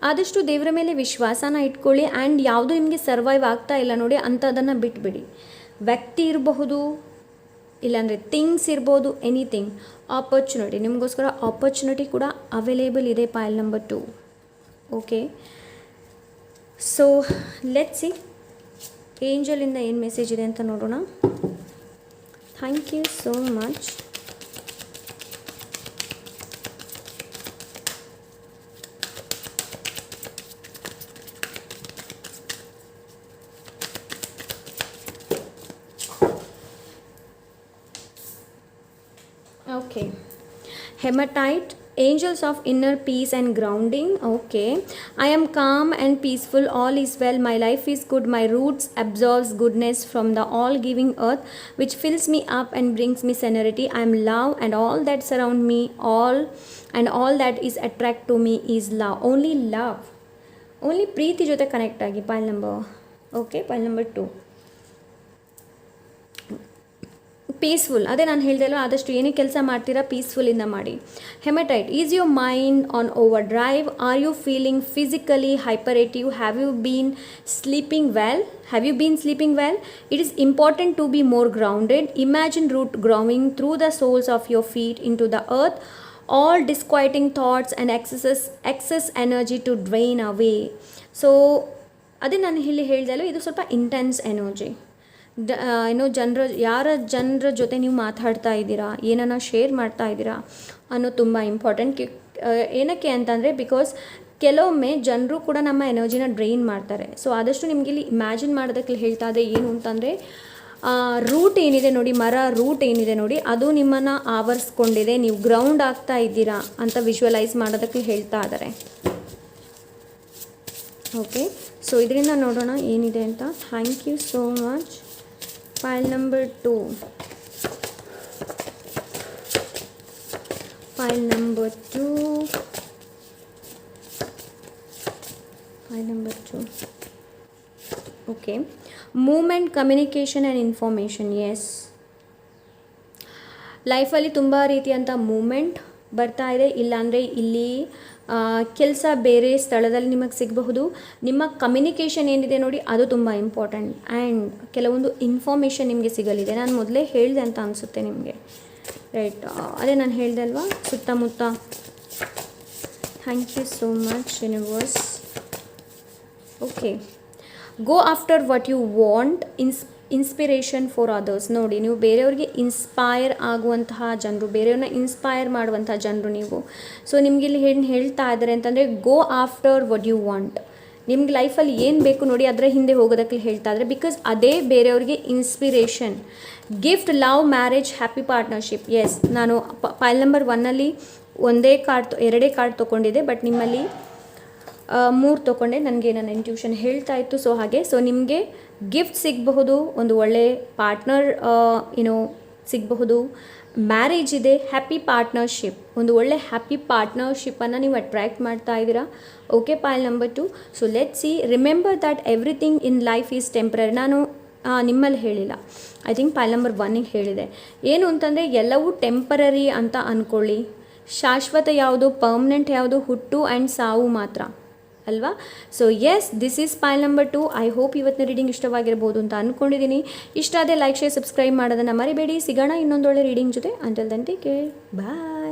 A: ಆದಷ್ಟು ದೇವರ ಮೇಲೆ ವಿಶ್ವಾಸನ ಇಟ್ಕೊಳ್ಳಿ. ಆ್ಯಂಡ್ ಯಾವುದು ನಿಮಗೆ ಸರ್ವೈವ್ ಆಗ್ತಾ ಇಲ್ಲ ನೋಡಿ ಅಂಥದ್ದನ್ನು ಬಿಟ್ಬಿಡಿ. ವ್ಯಕ್ತಿ ಇರಬಹುದು, ಇಲ್ಲಾಂದರೆ ಥಿಂಗ್ಸ್ ಇರ್ಬೋದು, ಎನಿಥಿಂಗ್. ಆಪರ್ಚುನಿಟಿ, ನಿಮಗೋಸ್ಕರ ಆಪರ್ಚುನಿಟಿ ಕೂಡ ಅವೈಲೇಬಲ್ ಇದೆ. Pile number 2. Okay, so let's see ಏಂಜಲಿಂದ ಏನು ಮೆಸೇಜ್ ಇದೆ ಅಂತ ನೋಡೋಣ. Thank you so much. Okay, hematite, angels of inner peace and grounding. Okay, I am calm and peaceful, all is well, my life is good, my roots absorbs goodness from the all giving earth which fills me up and brings me serenity. I am love and all that surround me, all that is attract to me is love. Only love, only ಪ್ರೀತಿ ಜೊತೆ connect ಆಗಿ. Pile number okay, pile number 2 peaceful. ಅದೇ ನಾನು ಹೇಳ್ದಲ್ಲ, ಆದಷ್ಟು ಏನೇ ಕೆಲಸ ಮಾಡ್ತೀರಾ ಪೀಸ್ಫುಲ್ಲಿಂದ ಮಾಡಿ. Hematite, is your mind on overdrive? Are you feeling physically hyperactive? Have you been sleeping well? It is important to be more grounded. Imagine root growing through the soles of your feet into the earth. All disquieting thoughts and excess energy to drain away. So ಅದೇ ನಾನು ಇಲ್ಲಿ ಹೇಳ್ದಲ್ಲ, ಇದು ಸ್ವಲ್ಪ intense energy. ಏನೋ ಜನರ ಜೊತೆ ನೀವು ಮಾತಾಡ್ತಾ ಇದ್ದೀರಾ, ಏನನ್ನ ಶೇರ್ ಮಾಡ್ತಾ ಇದ್ದೀರಾ ಅನ್ನೋದು ತುಂಬ ಇಂಪಾರ್ಟೆಂಟ್. ಏನಕ್ಕೆ ಅಂತಂದರೆ ಬಿಕಾಸ್ ಕೆಲವೊಮ್ಮೆ ಜನರು ಕೂಡ ನಮ್ಮ ಎನರ್ಜಿನ ಡ್ರೈನ್ ಮಾಡ್ತಾರೆ. ಸೊ ಆದಷ್ಟು ನಿಮಗೆ ಇಲ್ಲಿ ಇಮ್ಯಾಜಿನ್ ಮಾಡೋದಕ್ಕೆ ಹೇಳ್ತಾ ಇದೆ ಏನು ಅಂತಂದರೆ, ರೂಟ್ ಏನಿದೆ ನೋಡಿ, ಮರ ರೂಟ್ ಏನಿದೆ ನೋಡಿ, ಅದು ನಿಮ್ಮನ್ನು ಆವರಿಸ್ಕೊಂಡಿದೆ, ನೀವು ಗ್ರೌಂಡ್ ಆಗ್ತಾ ಇದ್ದೀರಾ ಅಂತ ವಿಜುವಲೈಸ್ ಮಾಡೋದಕ್ಕೆ ಹೇಳ್ತಾ ಇದ್ದಾರೆ. ಓಕೆ, ಸೊ ಇದರಿಂದ ನೋಡೋಣ ಏನಿದೆ ಅಂತ. Thank you so much. Pile number 2. Pile number 2. Pile number 2. Okay. Movement, communication and information. Yes. ಲೈಫಲ್ಲಿ ತುಂಬ ರೀತಿಯಂಥ ಮೂಮೆಂಟ್ ಬರ್ತಾ ಇದೆ. ಇಲ್ಲಾಂದರೆ ಇಲ್ಲಿ ಕೆಲಸ ಬೇರೆ ಸ್ಥಳದಲ್ಲಿ ನಿಮಗೆ ಸಿಗಬಹುದು. ನಿಮ್ಮ ಕಮ್ಯುನಿಕೇಷನ್ ಏನಿದೆ ನೋಡಿ ಅದು ತುಂಬ ಇಂಪಾರ್ಟೆಂಟ್. ಆ್ಯಂಡ್ ಕೆಲವೊಂದು ಇನ್ಫಾರ್ಮೇಷನ್ ನಿಮಗೆ ಸಿಗಲಿದೆ. ನಾನು ಮೊದಲೇ ಹೇಳಿದೆ ಅಂತ ಅನಿಸುತ್ತೆ ನಿಮಗೆ, ರೈಟ್? ಅದೇ ನಾನು ಹೇಳಿದೆ ಅಲ್ವಾ, ಸುತ್ತಮುತ್ತ. Thank you so much universe. Okay, go after what you want. Inspiration for others. ನೋಡಿ, ನೀವು ಬೇರೆಯವ್ರಿಗೆ ಇನ್ಸ್ಪೈರ್ ಆಗುವಂತಹ ಜನರು, ಬೇರೆಯವ್ರನ್ನ ಇನ್ಸ್ಪೈರ್ ಮಾಡುವಂಥ ಜನರು ನೀವು. ಸೊ ನಿಮಗೆ ಇಲ್ಲಿ ಏನು ಹೇಳ್ತಾ ಇದ್ದಾರೆ ಅಂತಂದರೆ, go after what you want. ನಿಮ್ಗೆ ಲೈಫಲ್ಲಿ ಏನು ಬೇಕು ನೋಡಿ ಅದರ ಹಿಂದೆ ಹೋಗೋದಕ್ಕೆ ಹೇಳ್ತಾ ಇದ್ದಾರೆ, ಬಿಕಾಸ್ ಅದೇ ಬೇರೆಯವ್ರಿಗೆ inspiration. Gift, love, marriage, happy partnership. Yes, ನಾನು ಪೈಲ್ ನಂಬರ್ 1ನಲ್ಲಿ ಎರಡೇ ಕಾರ್ಡ್ ತೊಗೊಂಡಿದ್ದೆ, ಬಟ್ ನಿಮ್ಮಲ್ಲಿ 3 ತೊಗೊಂಡೆ. ನನಗೆ ನನ್ನ ಇಂಟ್ಯೂಷನ್ ಹೇಳ್ತಾ ಇತ್ತು. ಸೊ ಹಾಗೆ, ಸೊ ನಿಮಗೆ ಗಿಫ್ಟ್ ಸಿಗಬಹುದು, ಒಂದು ಒಳ್ಳೆ ಪಾರ್ಟ್ನರ್ ಸಿಗಬಹುದು, ಮ್ಯಾರೇಜ್ ಇದೆ, ಹ್ಯಾಪಿ ಪಾರ್ಟ್ನರ್ಶಿಪ್, ಒಂದು ಒಳ್ಳೆ ಹ್ಯಾಪಿ ಪಾರ್ಟ್ನರ್ಶಿಪ್ಪನ್ನು ನೀವು ಅಟ್ರ್ಯಾಕ್ಟ್ ಮಾಡ್ತಾ ಇದ್ದೀರಾ. Okay, ಪೈಲ್ number 2. So let C. Remember that everything in life is temporary. ನಾನು ನಿಮ್ಮಲ್ಲಿ ಹೇಳಿಲ್ಲ, ಐ ಥಿಂಕ್ ಪೈಲ್ ನಂಬರ್ 1ಗೆ ಹೇಳಿದೆ. ಏನು ಅಂತಂದರೆ ಎಲ್ಲವೂ ಟೆಂಪರರಿ ಅಂತ ಅಂದ್ಕೊಳ್ಳಿ. ಶಾಶ್ವತ ಯಾವುದು, ಪರ್ಮನೆಂಟ್ ಯಾವುದು, ಹುಟ್ಟು ಆ್ಯಂಡ್ ಸಾವು ಮಾತ್ರ ಅಲ್ವಾ. So yes, this is pile number 2. I hope ಇವತ್ತಿನ ರೀಡಿಂಗ್ ಇಷ್ಟವಾಗಿರ್ಬೋದು ಅಂತ ಅಂದ್ಕೊಂಡಿದ್ದೀನಿ. ಇಷ್ಟ ಆದರೆ ಲೈಕ್, ಶೇರ್, ಸಬ್ಸ್ಕ್ರೈಬ್ ಮಾಡೋದನ್ನು ಮರಿಬೇಡಿ. ಸಿಗೋಣ ಇನ್ನೊಂದೊಳ್ಳೆ ರೀಡಿಂಗ್ ಜೊತೆ. ಅಂಟಿಲ್ ದೆನ್ ಟೇಕ್ ಕೇರ್, ಬಾಯ್.